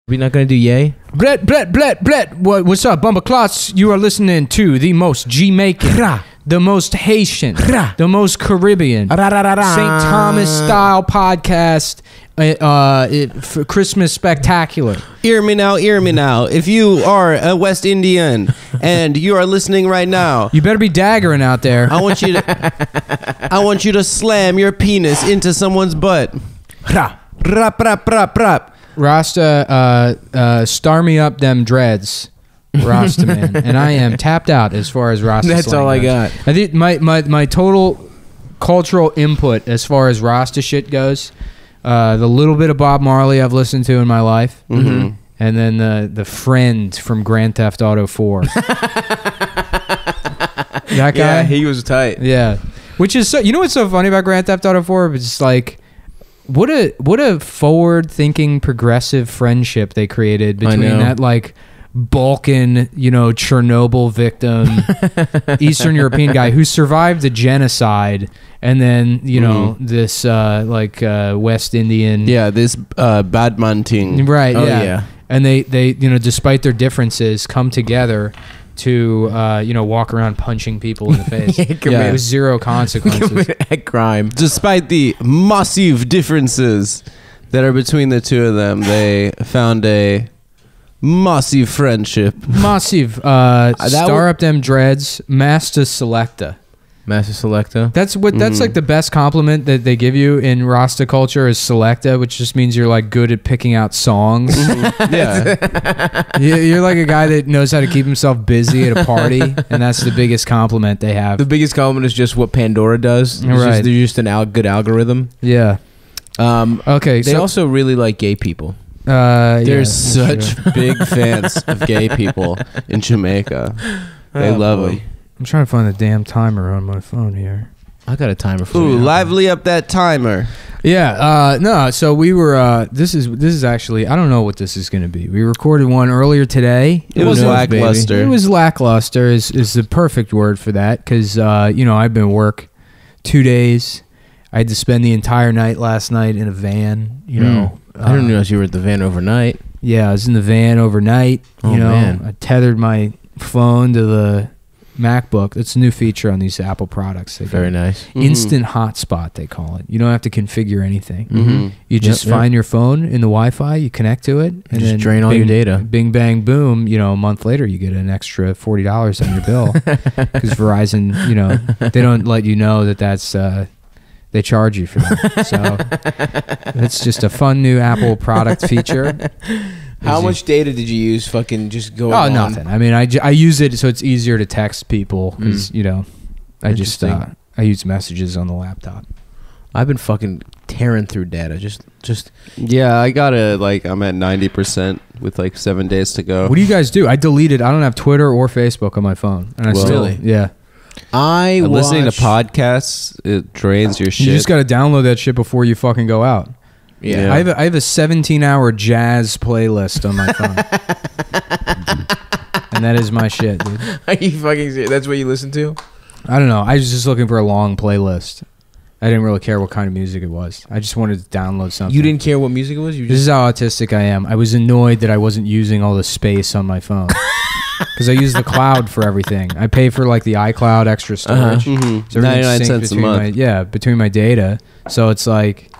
We not gonna do yay? Brett. What's up, Bumba Clots? You are listening to the most Jamaican, the most Haitian, the most Caribbean, St. Thomas style podcast. For Christmas spectacular. Hear me now. If you are a West Indian and you are listening right now, you better be daggering out there. I want you to slam your penis into someone's butt. Rap. Rasta, star me up them dreads, Rasta man, and I am tapped out as far as Rasta. That's all I got. I think my total cultural input as far as Rasta shit goes. The little bit of Bob Marley I've listened to in my life, and then the friend from Grand Theft Auto 4. That guy, yeah, he was tight. Yeah, which is so. You know what's so funny about Grand Theft Auto 4? It's just like what a forward-thinking, progressive friendship they created between that like Balkan, Chernobyl victim, Eastern European guy who survived the genocide, and then this West Indian, this bad man thing, right? Oh, yeah, and they despite their differences come together to walk around punching people in the face. With zero consequences. Commit crime. Despite the massive differences that are between the two of them, they found a massive friendship. Massive. Star up them dreads. Master Selecta. That's like the best compliment that they give you in Rasta culture is Selecta, which just means you're like good at picking out songs. Yeah. You're like a guy that knows how to keep himself busy at a party, and that's the biggest compliment they have. The biggest compliment is just what Pandora does. Right. They're just a good algorithm. Yeah. Okay. They also really like gay people. There's such big fans of gay people in Jamaica. They love them. I'm trying to find the damn timer on my phone here. I got a timer for you. you. Lively up that timer. Yeah. No. So we were. This is actually. I don't know what this is going to be. We recorded one earlier today. It was lackluster. It was lackluster. Is the perfect word for that because I've been at work 2 days. I had to spend the entire night last night in a van. I didn't realize you were at the van overnight. Yeah, I was in the van overnight. Man. I tethered my phone to the MacBook. That's a new feature on these Apple products. Very nice. Instant hotspot, they call it. You don't have to configure anything. Mm-hmm. You just find your phone in the Wi-Fi, you connect to it, and just then drain all your data. Bing, bang, boom. A month later, you get an extra $40 on your bill because Verizon, they don't let you know that's they charge you for that. So it's just a fun new Apple product feature. How much data did you use? Fucking just go. Oh, nothing. I mean, I use it so it's easier to text people because I just I use messages on the laptop. I've been fucking tearing through data. Just. Yeah, I got I'm at 90% with 7 days to go. What do you guys do? I deleted. I don't have Twitter or Facebook on my phone, and yeah. Listening to podcasts, it drains your shit. You just got to download that shit before you fucking go out. Yeah. I have a 17-hour jazz playlist on my phone. And that is my shit, dude. Are you fucking serious? That's what you listen to? I don't know. I was just looking for a long playlist. I didn't really care what kind of music it was. I just wanted to download something. You didn't care what music it was? This is how autistic I am. I was annoyed that I wasn't using all the space on my phone. Because I use the cloud for everything. I pay for the iCloud extra storage. So 99 cents a month. Between my data. So it's like,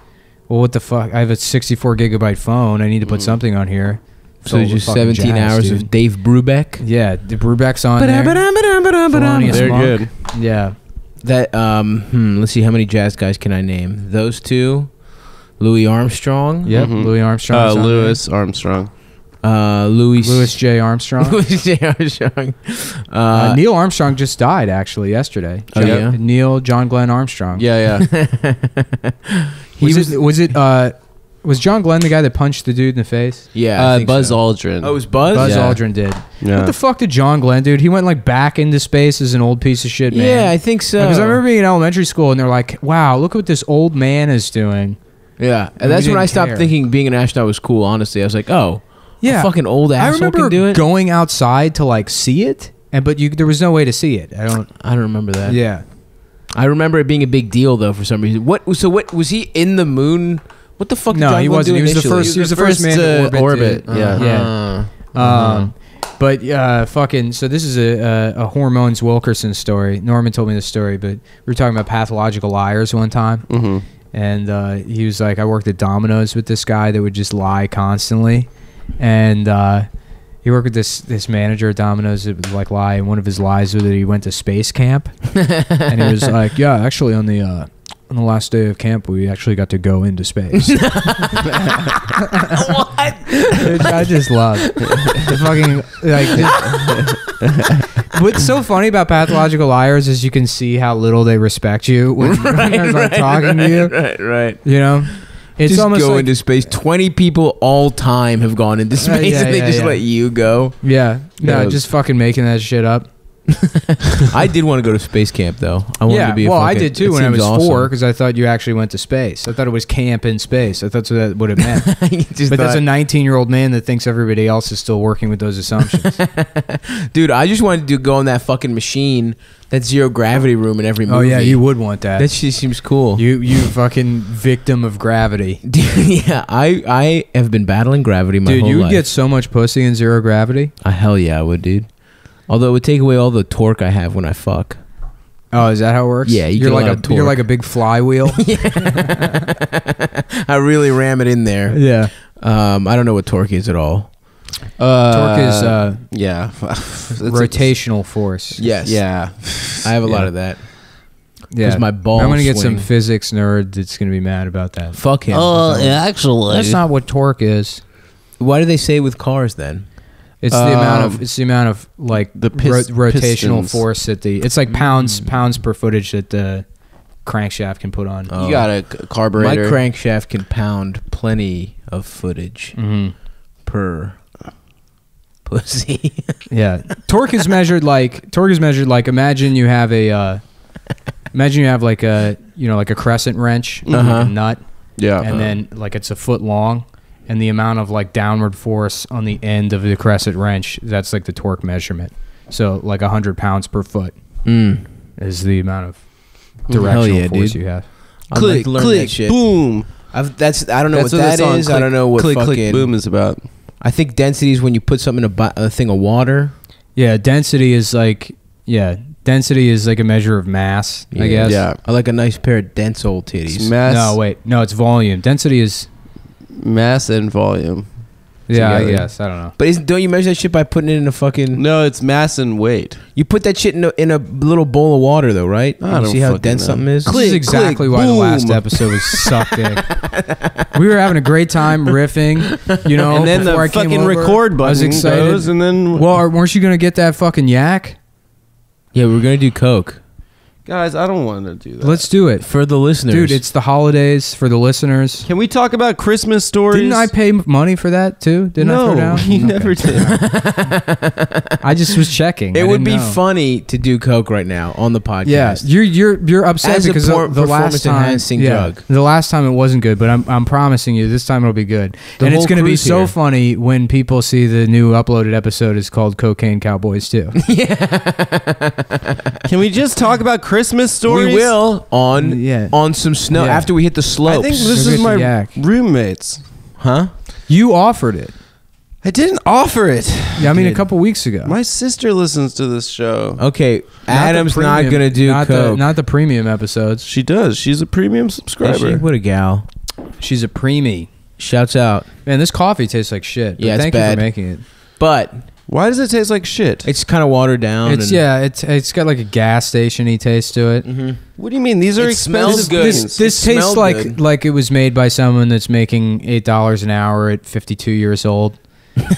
well, what the fuck? I have a 64 gigabyte phone. I need to put something on here. So just 17 hours of Dave Brubeck? Yeah, the Brubeck's on there. They're good. Yeah. That let's see, how many jazz guys can I name? Those two, Louis Armstrong. Yep, Louis Armstrong. Louis Armstrong. Louis J. Armstrong. Louis J. Armstrong. Neil Armstrong just died actually yesterday. Neil John Glenn Armstrong. Yeah. Was John Glenn the guy that punched the dude in the face? Yeah, Buzz Aldrin. Oh, it was Buzz? Buzz Aldrin did. Yeah. What the fuck did John Glenn do? He went back into space as an old piece of shit man. Yeah, I think so. Because I remember being in elementary school and they're like, wow, look what this old man is doing. Yeah, and that's when I stopped thinking being an astronaut was cool, honestly. I was like, oh, a fucking old asshole can do it? I remember going outside to see it, but there was no way to see it. I don't remember that. Yeah. I remember it being a big deal though for some reason. What was he in the moon What the fuck? Did No, John he Glenn wasn't. do He was the initially? first. He was the first man to orbit. Yeah. But fucking. So this is a Hormones Wilkerson story. Norman told me this story, but we were talking about pathological liars one time, and he was like, I worked at Domino's with this guy that would just lie constantly, and he worked with this manager at Domino's that would like lie, and one of his lies was that he went to space camp, and he was like, yeah, actually on the last day of camp, we actually got to go into space. What? Which I just love. The fucking what's so funny about pathological liars is you can see how little they respect you when they're talking to you. Right. You know, it's just almost go like, into space. 20 people all time have gone into space, and they just let you go. Yeah, no, Yeah. just fucking making that shit up. I did want to go to space camp though. I wanted to be. I did too when I was 4 because I thought you actually went to space. I thought it was camp in space. I thought that's what it meant. But that's a 19-year-old man that thinks everybody else is still working with those assumptions. Dude, I just wanted to go on that fucking machine, that zero gravity room in every movie. Oh yeah, you would want that. That shit seems cool. You fucking victim of gravity. Dude, yeah, I have been battling gravity my whole life. Dude, you would get so much pussy in zero gravity. Hell yeah, I would, dude. Although it would take away all the torque I have when I fuck. Oh, is that how it works? Yeah, you're like a big flywheel. I really ram it in there. Yeah. I don't know what torque is at all. Torque is rotational force. Yes. Yeah. I have a lot of that. Yeah. Because my balls I'm gonna get swing. some physics nerd that's gonna be mad about that. Fuck him. Actually, That's not what torque is. Why do they say with cars then? It's the amount of like the rotational pistons. force that it's like pounds per footage that the crankshaft can put on. You got a carburetor. My crankshaft can pound plenty of footage per pussy. Yeah, torque is measured like imagine you have like a like a crescent wrench, like a nut, and then like it's a foot long. And the amount of like downward force on the end of the crescent wrench, that's like the torque measurement. So like 100 pounds per foot is the amount of directional force you have. I'd like to learn that shit. Boom. I don't know what that is. I don't know what click boom is about. I think density is when you put something in a thing of water. Yeah, density is like a measure of mass, I guess. Yeah. I like a nice pair of dense old titties. No, it's volume. Density is mass and volume. Yeah, together. I guess. I don't know. But don't you measure that shit by putting it in a fucking... No, it's mass and weight. You put that shit in a little bowl of water, though, right? I don't see how fucking dense know. something is? This is exactly why the last episode was sucked dick. We were having a great time riffing, and then before I the came fucking over. record button I was excited. goes, and then... Well, weren't you going to get that fucking yak? Yeah, we're going to do coke. Guys, I don't want to do that. Let's do it. For the listeners. Dude, it's the holidays for the listeners. Can we talk about Christmas stories? Didn't I pay money for that too? Didn't I throw down? No, you never did. I just was checking. It would be funny to do coke right now on the podcast. Yeah, you're upset As a because the last time, performance-enhancing drug. the last time it wasn't good, but I'm promising you this time it'll be good. And it's whole going to be crew's so here. funny when people see the new uploaded episode is called Cocaine Cowboys 2. Can we just talk about Christmas stories? We will on some snow Yeah. after we hit the slopes. I think this Go is get my the yak. roommates. Huh? You offered it. I didn't offer it. Yeah, I mean a couple weeks ago. My sister listens to this show. Okay, Adam's the not premium- going to do not coke. not the premium episodes. She does. She's a premium Is she? subscriber. What a gal. She's a preemie. Shouts out. Man, this coffee tastes like shit. But Yeah, it's thank you bad. for making it. But Why does it taste like shit? it's kind of watered down. It's got like a gas station-y taste to it. What do you mean? These are It smells expensive good. things. This It tastes smelled good. like it was made by someone that's making $8 an hour at 52 years old.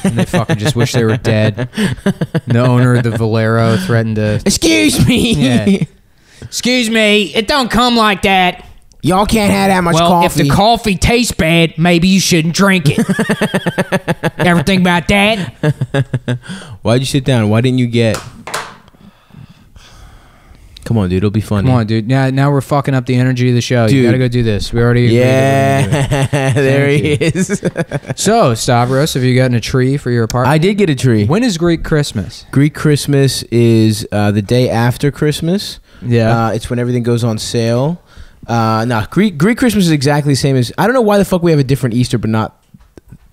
And they fucking just wish they were dead. And the owner of the Valero threatened to... Excuse me. Yeah. Excuse me, it don't come like that. Y'all can't have that much coffee. if the coffee tastes bad, maybe you shouldn't drink it. Ever think about that? Why'd you sit down? Why didn't you get... Come on, dude. It'll be funny. Come on, dude. Now we're fucking up the energy of the show. Dude. You gotta go do this. We already agreed that we're gonna do it. Yeah. There he Thank is. So, Stavros, have you gotten a tree for your apartment? I did get a tree. When is Greek Christmas? Greek Christmas is the day after Christmas. Yeah. It's when everything goes on sale. No, Greek Christmas is exactly the same as. I don't know why the fuck we have a different Easter, but not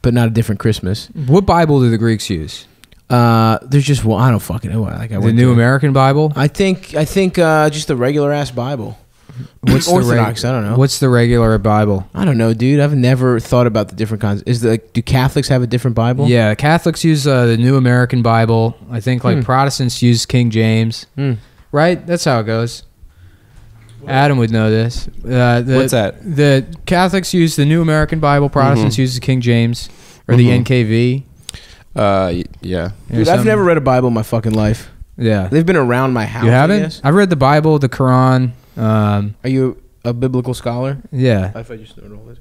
a different Christmas. What Bible do the Greeks use? There's just one. I don't fucking know. Like the New American Bible. I think just the regular ass Bible. What's Orthodox? I don't know. What's the regular Bible? I don't know, dude. I've never thought about the different kinds. Do Catholics have a different Bible? Yeah, Catholics use the New American Bible. I think Protestants use King James. Right? That's how it goes. Adam would know this. What's that? The Catholics use the New American Bible. Protestants use the King James or the NKV. Yeah. Dude, I've never read a Bible in my fucking life. Yeah. They've been around my house. You haven't? I've read the Bible, the Quran. Are you a biblical scholar? Yeah. I just know all this.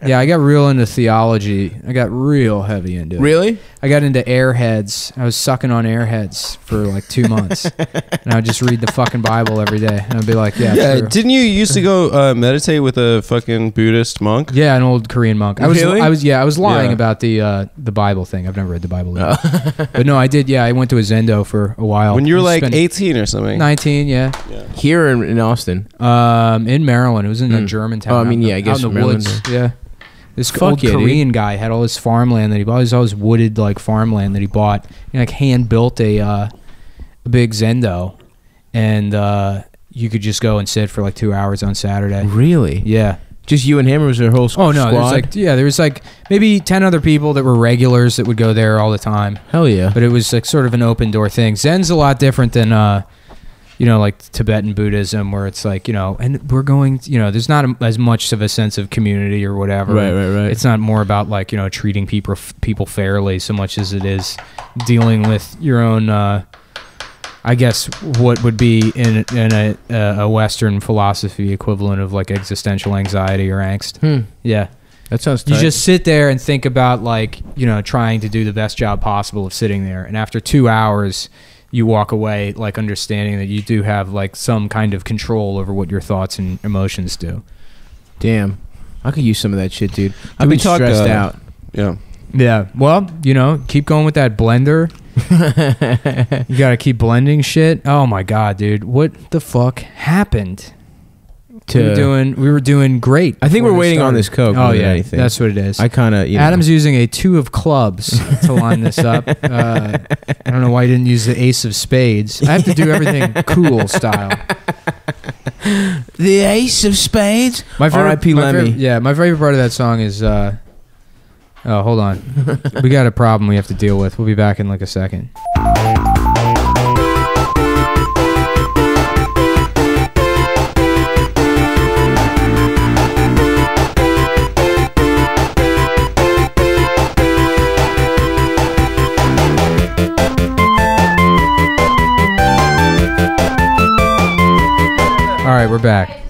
Yeah, I got real into theology. I got real heavy into it. Really? I got into airheads. I was sucking on airheads for like 2 months. And I would just read the fucking Bible every day. And I'd be like, yeah, true. Didn't you used to go meditate with a fucking Buddhist monk? Yeah, an old Korean monk. I was lying Yeah. about the Bible thing. I've never read the Bible either. But no, I did. Yeah, I went to a Zendo for a while. When you were like 18 or something. 19, yeah. Here in Austin. In Maryland. It was in a German town. Oh, I mean, yeah, I guess out in the Maryland. woods. Yeah. This old Korean guy had all this farmland that he bought. All this wooded like farmland that he bought. He like hand built a big Zendo, and you could just go and sit for like 2 hours on Saturday. Really? Yeah. Just you and him, or was there a whole squad? Oh no, there was like maybe 10 other people that were regulars that would go there all the time. Hell yeah. But it was like sort of an open door thing. Zen's a lot different than like Tibetan Buddhism, where it's like, and we're going, there's not as much of a sense of community or whatever. Right. It's not more about like, treating people fairly so much as it is dealing with your own, I guess, what would be in a Western philosophy equivalent of like existential anxiety or angst. Yeah. That sounds tight. You just sit there and think about like, trying to do the best job possible of sitting there. And after 2 hours, you walk away like understanding that you do have like some kind of control over what your thoughts and emotions do. Damn. I could use some of that shit, dude. I've been stressed out. Yeah. Yeah. Well, keep going with that blender. You got to keep blending shit. Oh my God, dude. What the fuck happened? We were doing great. I think we're waiting on this Coke. Oh yeah, that's what it is. I kind of, Adam's using a 2 of clubs to line this up. I don't know why he didn't use the ace of spades. I have to do everything cool style. The ace of spades. My favorite, R.I.P. Lemmy. My favorite part of that song is. Oh, hold on. We got a problem we have to deal with. We'll be back in like a second. All right, we're back.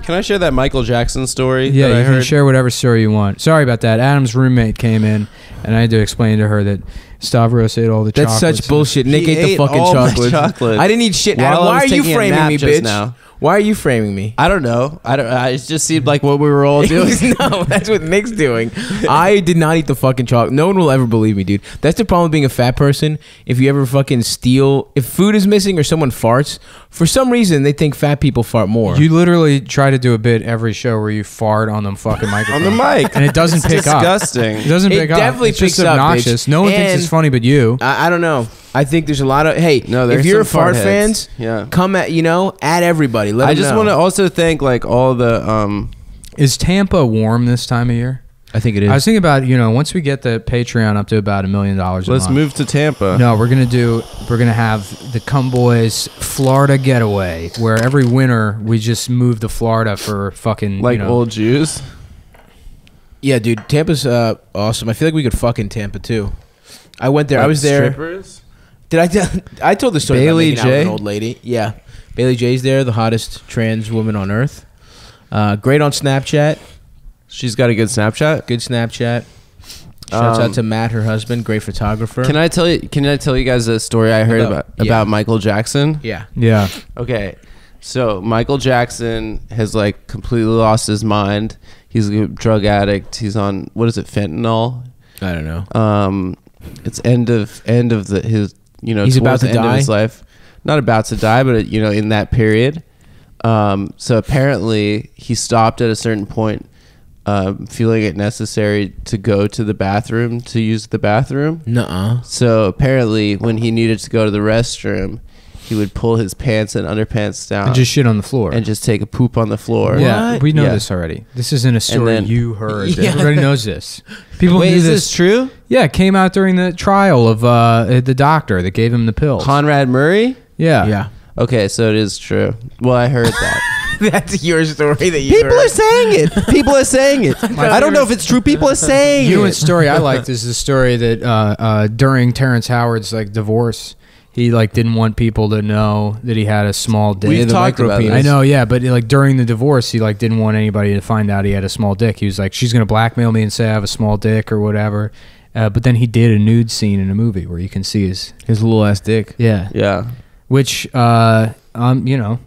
Can I share that Michael Jackson story? Yeah, that I you heard? can share whatever story you want. Sorry about that. Adam's roommate came in, and I had to explain to her that Stavros ate all the chocolates. That's such bullshit. Nick ate the fucking chocolate. I didn't eat shit. Adam, why are you framing me, bitch? Now. Why are you framing me? I don't know. It just seemed like what we were all doing. No, that's what Nick's doing. I did not eat the fucking chocolate. No one will ever believe me, dude. That's the problem with being a fat person. If you ever fucking steal, if food is missing or someone farts, for some reason they think fat people fart more. You literally try to do a bit every show where you fart on the fucking microphone. On the mic. And it doesn't pick up. Disgusting. It doesn't pick up. It definitely it's picks just up, obnoxious. bitch. No one thinks it's funny but you. I don't know. I think there's a lot of if you're fart fans, come at add everybody. Let I just want to also thank like all the Is Tampa warm this time of year? I think it is. I was thinking about once we get the Patreon up to about $1 million a month. Let's move to Tampa. No, we're gonna have the Cowboys Florida getaway, where every winter we just move to Florida for fucking old Jews. Yeah, dude, Tampa's awesome. I feel like we could fuck in Tampa too. I went there. I was there. Strippers? I told the story Bailey about making out with J? an old lady. Yeah, Bailey J's there, the hottest trans woman on earth. Great on Snapchat. She's got a good Snapchat. Good Snapchat. Shouts out to Matt, her husband, great photographer. Can I tell you guys a story I heard about Michael Jackson? Yeah. Yeah. Okay. So Michael Jackson has like completely lost his mind. He's a drug addict. He's on fentanyl? I don't know. It's end of his he's about to end die? of his life. Not about to die, but in that period. So apparently he stopped at a certain point, feeling it necessary to go to the bathroom to use the bathroom. Nuh-uh. So apparently when he needed to go to the restroom, he would pull his pants and underpants down And just shit on the floor. and just take a poop on the floor. Yeah, we know Yeah. this already. This isn't a story then- you heard. Yeah. Everybody knows this. People Wait, knew is this. this true? Yeah, it came out during the trial of the doctor that gave him the pills. Conrad Murray? Yeah. Yeah. Okay, so it is true. Well, I heard that. That's your story that you People heard. are saying it. People are saying it. I don't know if it's true. People are saying You know it. what story I liked is the story that during Terrence Howard's like divorce, he like didn't want people to know that he had a small dick. We've the talked micro about penis. this. I know, yeah, but like during the divorce, he like didn't want anybody to find out he had a small dick. He was like, she's gonna blackmail me and say I have a small dick or whatever. But then he did a nude scene in a movie where you can see his little ass dick. Yeah. which you know,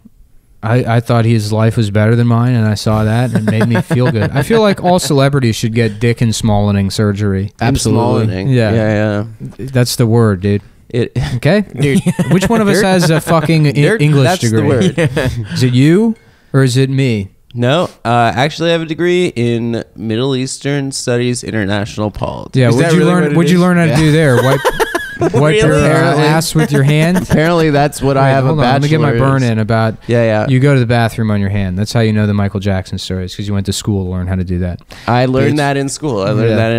I thought his life was better than mine, and I saw that, and it made me feel good. I feel like all celebrities should get dick and smallening surgery. Absolutely. Yeah. Yeah. That's the word, dude. It. Okay, dude. Which one of us has a fucking English That's degree? the word. Is it you or is it me? No, actually, I have a degree in Middle Eastern Studies, International Politics. Yeah, Is that what'd you really learn? what it What'd you is? learn how to do there? Wipe your Apparently. ass with your hand. Apparently, that's what I Wait, have hold a on, let me get my bachelor's. burn in about. Yeah. You go to the bathroom on your hand. That's how you know the Michael Jackson stories, because you went to school to learn how to do that. I learned Bitch. that in school. I learned Yeah. that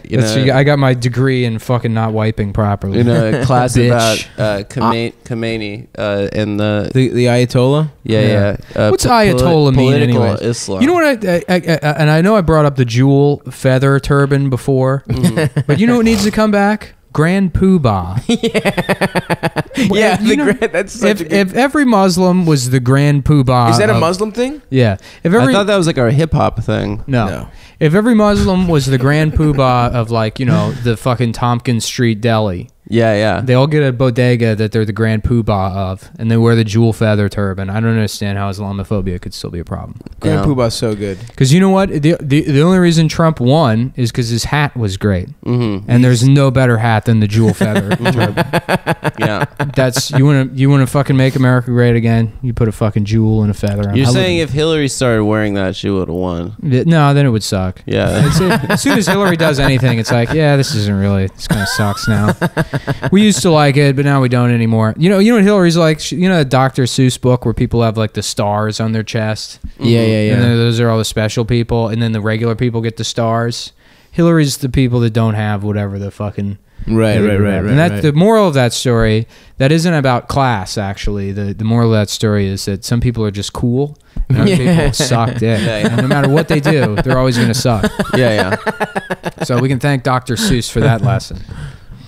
in a I got my degree in fucking not wiping properly. in a class Bitch. about Khomeini and the The Ayatollah? yeah. What's Ayatollah mean political anyway? Islam. You know what? And I know I brought up the jewel feather turban before, but you know what needs to come back? Grand Poobah. Yeah, You know, that's such a good... if every Muslim was the Grand Poobah, Is that a of- Muslim thing? Yeah. If I every thought that was like our hip hop thing. no. No. If every Muslim was the Grand Poobah of, like, you know, the fucking Tompkins Street Deli, Yeah. they all get a bodega that they're the Grand Poobah of, and they wear the jewel feather turban. I don't understand how Islamophobia could still be a problem. Grand Yeah. Poobah's so good. Because you know what? The only reason Trump won is because his hat was great. Mm-hmm. And there's no better hat than the jewel feather turban. Yeah. That's you want to fucking make America great again. You put a fucking jewel and a feather on. You're I saying would- if Hillary started wearing that, she would have won. no, then it would suck. Yeah. As soon as Hillary does anything, it's like, yeah, this kind of sucks now. We used to like it, but now we don't anymore. You know what Hillary's like? You know the Dr. Seuss book where people have like the stars on their chest? Yeah. And then those are all the special people, and then the regular people get the stars. Hillary's the people that don't have whatever the fucking... Right. And that the moral of that story, that isn't about class, actually. The moral of that story is that some people are just cool, and other people suck dick. Yeah. And no matter what they do, they're always going to suck. Yeah. So we can thank Dr. Seuss for that lesson.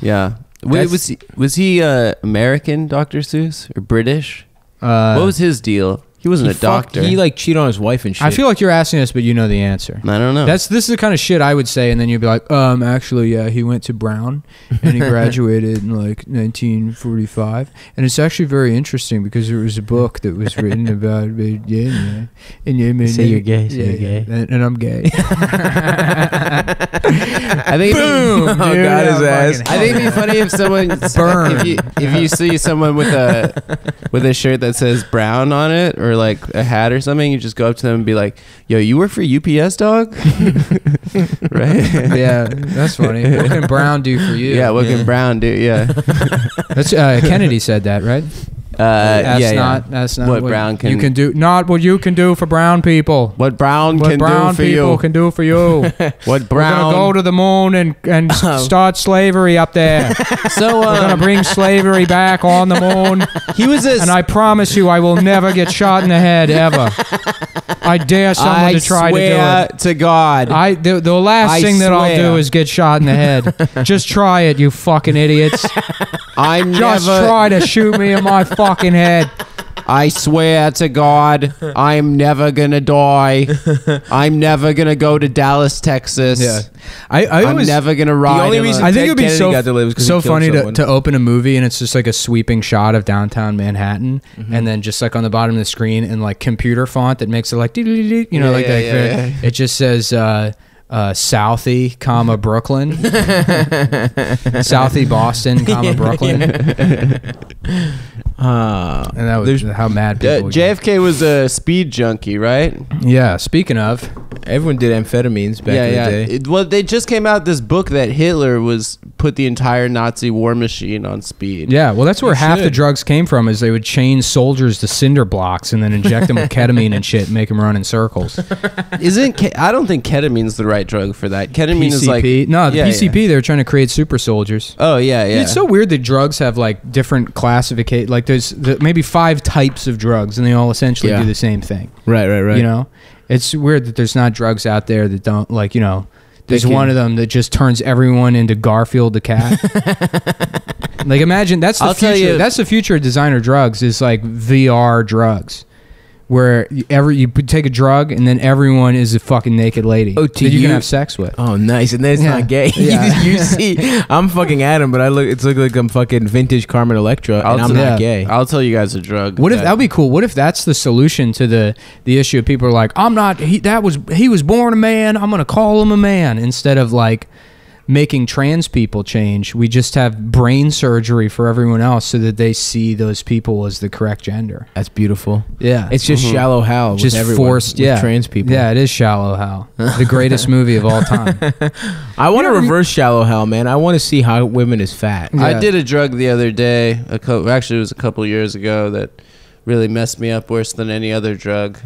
Yeah. Wait, was he American, Dr. Seuss, or British? What was his deal? He wasn't a doctor. He like cheated on his wife and shit. I feel like you're asking us, but you know the answer. I don't know. This is the kind of shit I would say, and then you'd be like, actually, yeah, he went to Brown, and he graduated in like 1945, and it's actually very interesting because there was a book that was written about, and Say you're gay, say you're gay. and I'm gay. I think Boom! Oh, dude, got his I'm ass. fucking- I think it'd be funny if someone Burn. if you see someone with a shirt that says Brown on it or like a hat or something, you just go up to them and be like, "Yo, you work for UPS, dog?" Right? Yeah, that's funny. What can Brown do for you? Yeah, what can Brown do? Yeah. That's Kennedy said that, right? That's not What Brown can- you can do. Not what you can do for brown people. What Brown What can brown do for people you? can do for you. What We're gonna Brown? go to the moon and start slavery up there. So We're gonna bring slavery back on the moon, he was a. and I promise you, I will never get shot in the head ever. I dare someone I to try to do swear it. to God. The last I thing that I'll swear. do is get shot in the head. Just try it, you fucking idiots. I'm Just never. try to shoot me in my fucking head. I swear to God, I'm never gonna die. I'm never gonna go to Dallas, Texas. I'm never gonna ride. only in a- reason I think Ted it'd be Kennedy got to live is 'cause he so killed funny someone. to open a movie and it's just like a sweeping shot of downtown Manhattan, and then just like on the bottom of the screen in like computer font that makes it like you know Yeah, like yeah, that. yeah, yeah. It just says Southie, comma Brooklyn, Southie Boston, comma Brooklyn, and that was how mad people. JFK was a speed junkie, right? Yeah. Speaking of, everyone did amphetamines back in the day. Well, they just came out this book that Hitler put the entire Nazi war machine on speed. Yeah, well, that's where half the drugs came from. Is they would chain soldiers to cinder blocks and then inject them with ketamine and shit, and make them run in circles. I don't think ketamine's the right drug for that. Ketamine PCP. is like PCP. They were trying to create super soldiers. Oh yeah. It's so weird that drugs have like different classification. Like there's maybe 5 types of drugs, and they all essentially do the same thing. Right. You know, it's weird that there's not drugs out there that don't like. You know, there's one of them that just turns everyone into Garfield the cat. Like imagine that's the future. That's the future of designer drugs. Is like VR drugs. Where you take a drug and then everyone is a fucking naked lady that you can have sex with. Oh, nice, and then it's not gay. Yeah. You see, I'm fucking Adam, but it's look like I'm fucking vintage Carmen Electra, and I'm not gay. I'll tell you guys a drug. What if that'd be cool? What if that's the solution to the issue of people are like, I'm not. He was born a man. I'm gonna call him a man instead of like making trans people change. We just have brain surgery for everyone else so that they see those people as the correct gender. That's beautiful. Yeah, it's just Shallow Hal. Just with everyone, forced. with trans people. Yeah, it is Shallow Hal, the greatest movie of all time. I want to reverse Shallow Hal, man. I want to see how women is fat. Yeah. I did a drug the other day. Actually, it was a couple years ago that really messed me up worse than any other drug.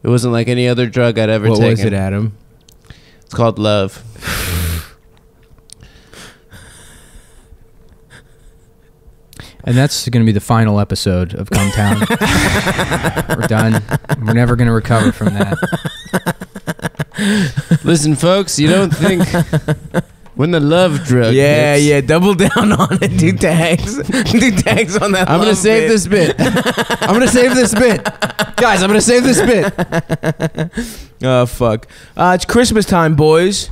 It wasn't like any other drug I'd ever taken. What was it, Adam? It's called love. And that's going to be the final episode of Come Town. We're done. We're never going to recover from that. Listen, folks, you don't think when the love drug hits, double down on it. Do tags. Do tags on that. I'm going to save this bit. I'm going to save this bit. Guys, I'm going to save this bit. Oh, fuck. It's Christmas time, boys.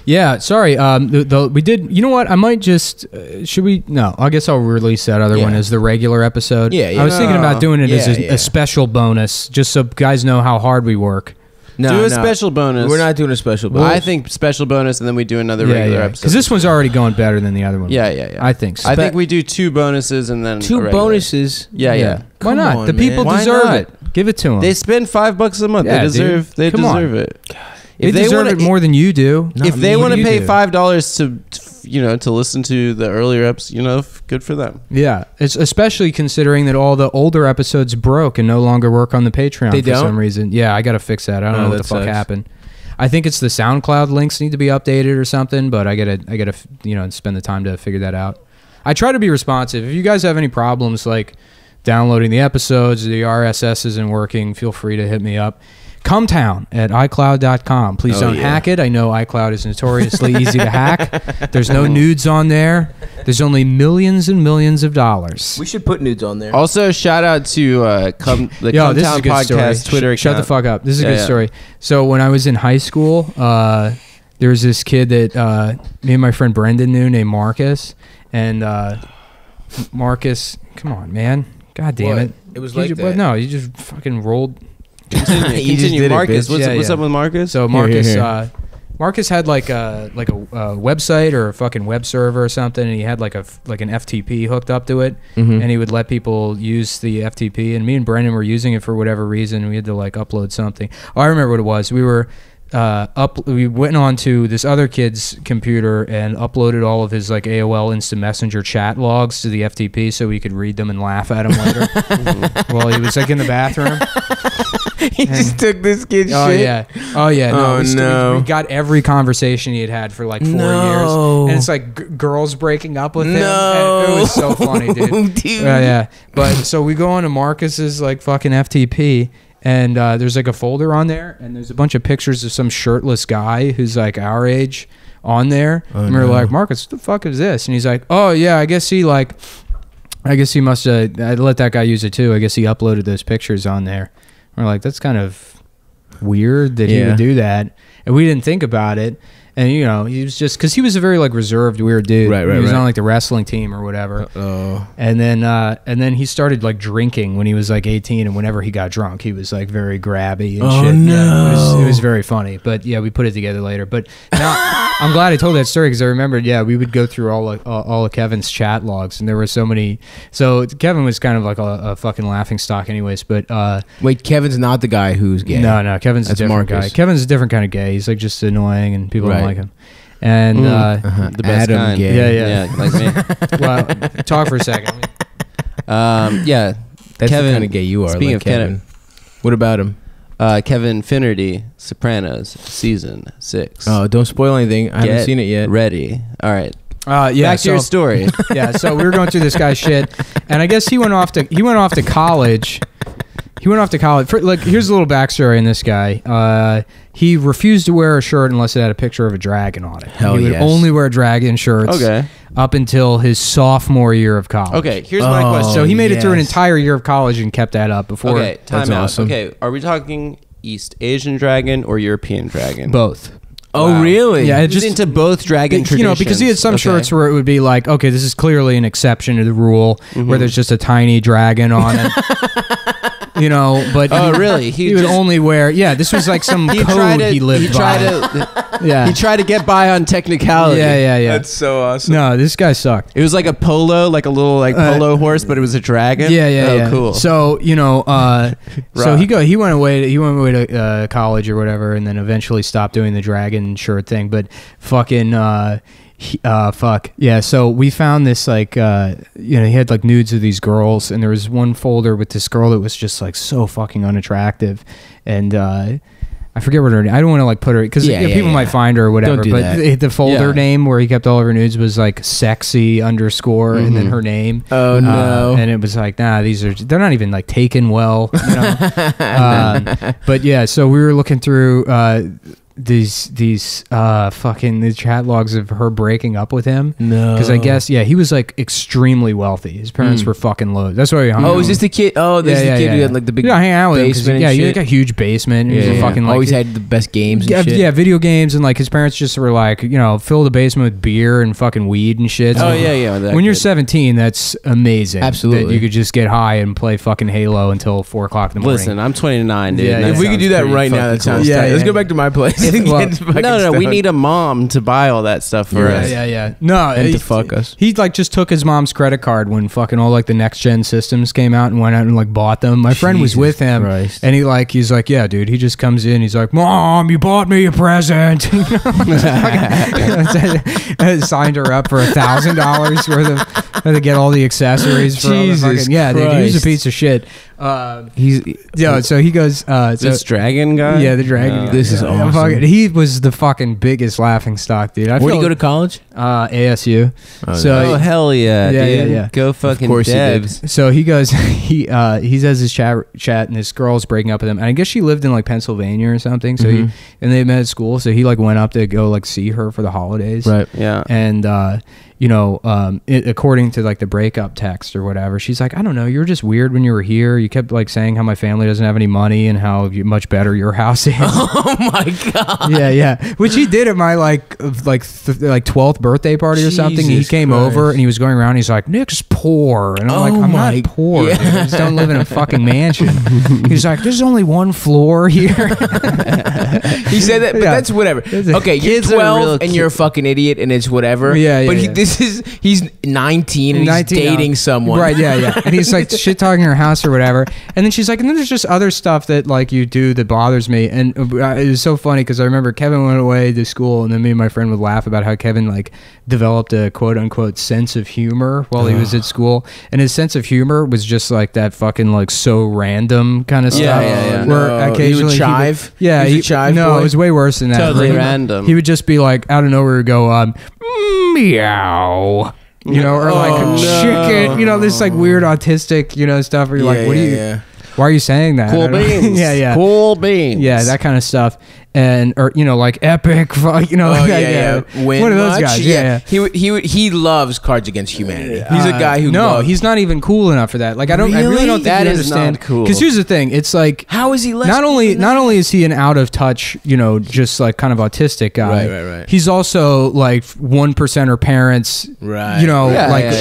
Yeah, sorry. We did. You know what? I might just. Should we? No. I guess I'll release that other one as the regular episode. Yeah. I was thinking about doing it as a special bonus, just so guys know how hard we work. No, a special bonus. We're not doing a special bonus. I think special bonus, and then we do another regular episode. Because this one's already going better than the other one. Yeah. I think so. I think we do 2 bonuses and then 2 bonuses. Yeah. Why not? On, the people deserve it. Give it to them. They spend $5 a month. Yeah, they deserve. They deserve it. They deserve it more than you do. If they want to pay $5 to listen to the earlier episodes, good for them. Yeah, it's especially considering that all the older episodes broke and no longer work on the Patreon for some reason. Yeah, I got to fix that. I don't know what the fuck happened. I think it's the SoundCloud links need to be updated or something, but I gotta spend the time to figure that out. I try to be responsive. If you guys have any problems like downloading the episodes, the RSS isn't working, feel free to hit me up. Cometown at iCloud.com. Please don't hack it. I know iCloud is notoriously easy to hack. There's no nudes on there. There's only millions and millions of dollars. We should put nudes on there. Also, shout out to the Cometown Podcast Twitter account. Shut the fuck up. This is a good story. So when I was in high school, there was this kid that me and my friend Brendan knew named Marcus. And Marcus, come on, man. God damn it. It was like that. No, you just fucking rolled... Continue. Marcus. What's up with Marcus? So Marcus, Marcus had like a website or a fucking web server or something, and he had like an FTP hooked up to it, and he would let people use the FTP. And me and Brendan were using it for whatever reason. We had to like upload something. Oh, I remember what it was. We were we went on to this other kid's computer and uploaded all of his like AOL Instant Messenger chat logs to the FTP so we could read them and laugh at him later while he was like in the bathroom. He just took this kid's shit. Oh yeah. No, we got every conversation he had for like 4 years, and it's like girls breaking up with him. And it was so funny, dude. Yeah. But so we go on to Marcus's like fucking FTP. And there's like a folder on there, and there's a bunch of pictures of some shirtless guy who's like our age on there. And we're like, Marcus, what the fuck is this? And he's like, oh yeah, I guess he must have. I let that guy use it too. I guess he uploaded those pictures on there. We're like, that's kind of weird that he would do that, and we didn't think about it. And you know, he was just because he was a very like reserved, weird dude. Right, He was on like the wrestling team or whatever. And then he started like drinking when he was like 18, and whenever he got drunk, he was like very grabby and shit. No. Yeah, it was very funny. But yeah, we put it together later. But now I'm glad I told that story because I remembered. Yeah, we would go through all of Kevin's chat logs, and there were so many. So Kevin was kind of like a fucking laughing stock, anyways. But wait, Kevin's not the guy who's gay. No, Kevin's a different guy. Kevin's a different kind of gay. He's like just annoying, and people don't like him. And the best Adam kind. gay. Yeah, like me. Well, talk for a second. Yeah, That's Kevin, the kind of gay you are. Speaking like of Kevin, what about him? Kevin Finnerty, Sopranos, season 6. Oh, don't spoil anything. I haven't seen it yet. Ready? All right. Yeah, Back to your story. Yeah, so we were going through this guy's shit, and I guess he went off to college. He went off to college. Like, here's a little backstory on this guy. He refused to wear a shirt unless it had a picture of a dragon on it. Hell he would yes. only wear dragon shirts. Okay. Up until his sophomore year of college. Okay, here's my question. So he made it through an entire year of college and kept that up before. Okay, time That's out. awesome. Okay, are we talking East Asian dragon or European dragon? Both. Oh, Wow. really? Yeah, Just into both dragon traditions. You know, because he had some shirts where it would be like, okay, this is clearly an exception to the rule, where there's just a tiny dragon on it. You know, but really? He would only wear. Yeah, this was like some code he lived by. Yeah, he tried to get by on technicality. Yeah. That's so awesome. No, this guy sucked. It was like a polo, like a little polo horse, but it was a dragon. Yeah. Cool. So you know, so he went away to college or whatever, and then eventually stopped doing the dragon shirt thing. But fucking. Fuck yeah. So we found this like he had like nudes of these girls, and there was one folder with this girl that was just like so fucking unattractive, and I forget what her name. I don't want to like put her because people might find her or whatever. Don't do but the folder name where he kept all of her nudes was like sexy _ and then her name. Oh no! And it was like, nah, they're not even like taken well. You know? But yeah, so we were looking through these fucking the chat logs of her breaking up with him. No, because I guess he was like extremely wealthy. His parents were fucking low. That's why he hung out. is this the kid? Oh, this is the kid who had like the big hang out with basement. Him, he had like a huge basement. Yeah, He was fucking like always had the best games. And shit. Yeah, video games, and like his parents just were like, fill the basement with beer and fucking weed and shit. So when you're 17, that's amazing. Absolutely, that you could just get high and play fucking Halo until 4 o'clock in the morning. Listen, I'm 29, dude. Yeah, if we could do that right now, that sounds tight. Let's go back to my place. No, we need a mom to buy all that stuff for us. Yeah. No, and to fuck us. He like just took his mom's credit card when fucking all like the next gen systems came out and went out and like bought them. My friend was with him, and he's like, yeah, dude. He just comes in. He's like, Mom, you bought me a present. Signed her up for $1,000 worth of to get all the accessories. For Jesus all the fucking, yeah, dude. He was a piece of shit. So he goes. This dragon guy. Yeah, the dragon. No, this is awesome. He was the fucking biggest laughing stock, dude. Where'd you go to college? ASU. Oh hell yeah, dude. Yeah. Go fucking of course Debs. So he goes. He says his chat, and this girl's breaking up with him. And I guess she lived in like Pennsylvania or something. So and they met at school. So he like went up to go like see her for the holidays. Right. Yeah. And according to like the breakup text or whatever, she's like, I don't know, you were just weird when you were here. You kept like saying how my family doesn't have any money and how much better your house is. Oh my god. Yeah. Which he did at my 12th birthday party or something. He came Christ. over and he was going around. He's like, Nick's poor, and I'm like, I'm not poor. Dude. I just don't live in a fucking mansion. He's like, there's only one floor here. He said that, but that's whatever. Okay, you're 12 and you're a fucking idiot, and it's whatever. But he's 19 and he's dating someone. Right, yeah. And he's like shit talking her house or whatever. And then she's like, and then there's just other stuff that like you do that bothers me. And it was so funny because I remember Kevin went away to school, and then me and my friend would laugh about how Kevin like developed a quote unquote sense of humor while he was at school. And his sense of humor was just like that fucking like so random kind of stuff. Yeah. Where occasionally he would chive. He would chive. No, boy? it was way worse than that. Totally random. He would just be like out of nowhere go meow. Or like chicken, this like weird autistic, stuff where you're like, what are you, why are you saying that? Cool beans. Yeah. Cool beans. Yeah, that kind of stuff. and or like Epic, one of those guys. Yeah. He loves Cards Against Humanity. He's a guy who he's not even cool enough for that. Like I really don't think that you is understand. not cool. Because here's the thing, it's like how is he less not only is he an out of touch, just like kind of autistic guy. Right. He's also like 1%er parents. Right.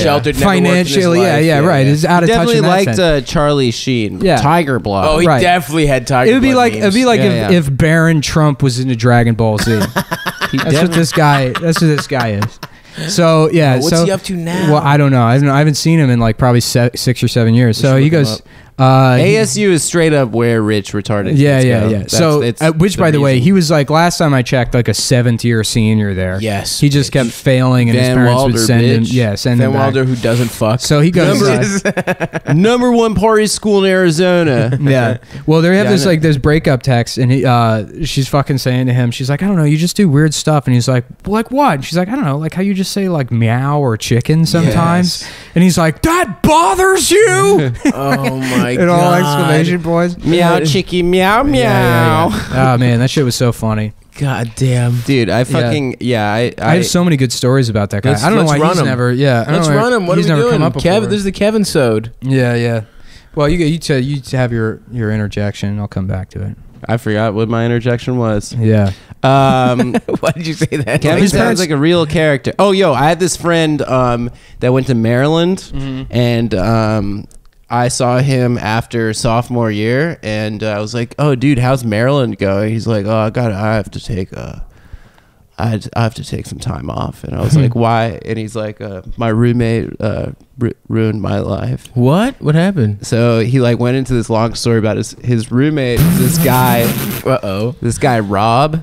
Sheltered, financially. Right. He's out of touch. Definitely liked Charlie Sheen. Yeah. Tiger Blood. Oh, he definitely had Tiger. It would be Blood like memes. if Baron Trump was into Dragon Ball Z. That's what this guy is. So what's he up to now? Well, I don't know. I haven't seen him in like probably 6 or 7 years. So he goes. ASU is straight up where rich retarded kids go. So, which by the way, he was like last time I checked, like a 7th-year senior there. Yes, he just kept failing, and his parents would send him. Yeah, send him back. Van Wilder, who doesn't fuck. So he goes number one party school in Arizona. Yeah. Well, they have this breakup text, and she's fucking saying to him, she's like, I don't know, you just do weird stuff, and he's like what? And she's like, I don't know, like how you just say like meow or chicken sometimes, and he's like, that bothers you. Oh my. And all exclamation points. Meow, chicky, meow, meow. Oh man, that shit was so funny. God damn, dude! I have so many good stories about that guy. I don't know why he's never. Yeah, let's run him. What are we doing? Kevin, this is the Kevin Sode. Yeah. Well, you have your interjection. I'll come back to it. I forgot what my interjection was. Yeah. Why did you say that? Kevin sounds like a real character. Oh, I had this friend that went to Maryland, and I saw him after sophomore year, and I was like, "Oh, dude, how's Maryland going?" He's like, "Oh, I have to take some time off." And I was like, "Why?" And he's like, "My roommate ruined my life." What happened? So he like went into this long story about his roommate, this guy, this guy Rob,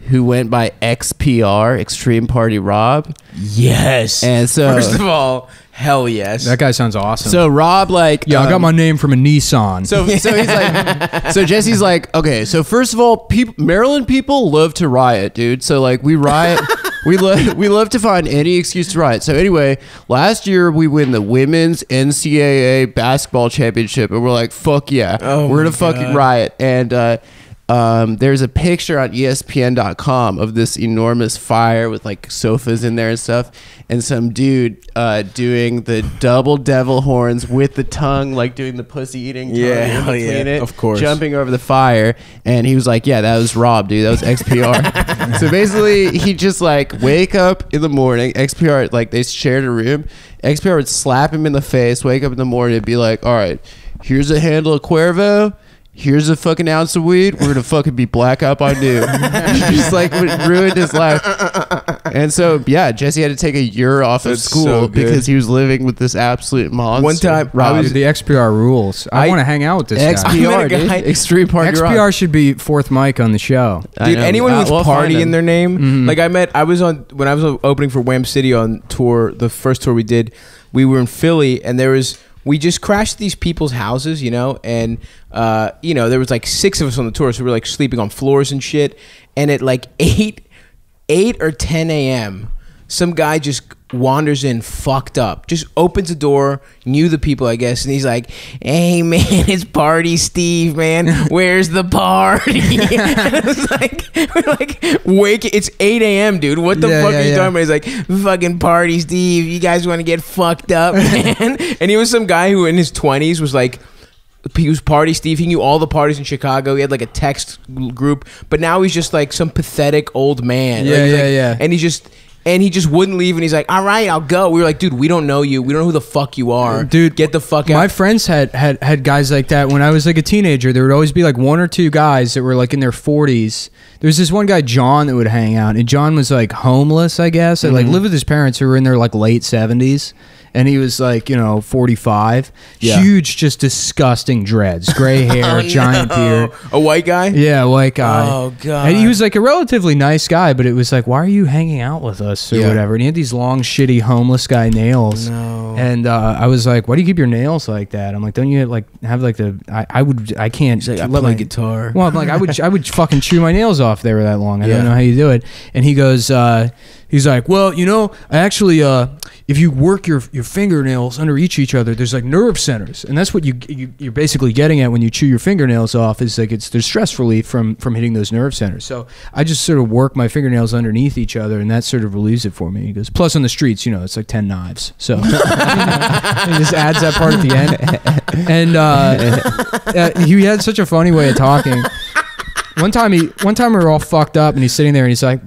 who went by XPR, Extreme Party Rob. Yes. And so first of all, hell yes. That guy sounds awesome. So Rob I got my name from a Nissan. So he's like, so Jesse's like, okay, so first of all, Maryland people love to riot, dude. So like we riot, we love to find any excuse to riot. So anyway, last year we win the women's NCAA basketball championship, and we're like, fuck yeah, we're gonna fucking riot. And there's a picture on ESPN.com of this enormous fire with like sofas in there and stuff, and some dude doing the double devil horns with the tongue, like doing the pussy eating tongue in between it, of course, jumping over the fire. And he was like, yeah, that was Rob, dude, that was XPR. So basically he just like wake up in the morning, XPR, like they shared a room, XPR would slap him in the face, wake up in the morning and be like, all right, here's a handle of Cuervo, here's a fucking ounce of weed, we're gonna fucking be blackout by noon. Just like ruined his life. And so Jesse had to take a year off of school because he was living with this absolute monster. One time the XPR rules. I want to hang out with this XPR, guy. dude. Extreme Party XPR Rock. should be fourth mic on the show. Dude, anyone with we'll party in their name, like I was when I was opening for Wham City on tour, the first tour we did, we were in Philly, and we just crashed these people's houses, and there was like 6 of us on the tour, so we were like sleeping on floors and shit. And at like 8 or 10 a.m., some guy just wanders in fucked up, just opens the door, knew the people, I guess, and he's like, hey man, it's Party Steve, man, where's the party? And it's like, we're like, it's 8 a.m., dude, what the fuck are you talking about? He's like, fucking Party Steve, you guys want to get fucked up, man? And he was some guy who in his 20s was like, he was Party Steve. He knew all the parties in Chicago. He had like a text group, but now he's just like some pathetic old man. And he just wouldn't leave, and he's like, all right, I'll go. We were like, dude, we don't know you. We don't know who the fuck you are. Dude, get the fuck out. My friends had guys like that. When I was like a teenager, there would always be like 1 or 2 guys that were like in their 40s. There's this one guy, John, that would hang out, and John was like homeless, I guess. And like lived with his parents who were in their like late 70s. And he was like, 45. Yeah. Huge, just disgusting dreads. Gray hair, giant beard. A white guy? Yeah, white guy. Oh, God. And he was like a relatively nice guy, but it was like, why are you hanging out with us or whatever? And he had these long, shitty homeless guy nails. No. And I was like, why do you keep your nails like that? I'm like, don't you like have like the, I can't. He's like, I play guitar. Well, I'm like, I would fucking chew my nails off. off if they were that long. I don't know how you do it. And he goes, he's like, well, you know, I actually, if you work your fingernails under each other, there's like nerve centers, and that's what you're basically getting at when you chew your fingernails off. Is like there's stress relief from hitting those nerve centers. So I just sort of work my fingernails underneath each other, and that sort of relieves it for me. He goes, plus on the streets, you know, it's like 10 knives. So he just adds that part at the end. And he had such a funny way of talking. One time we were all fucked up, and he's sitting there, and he's like,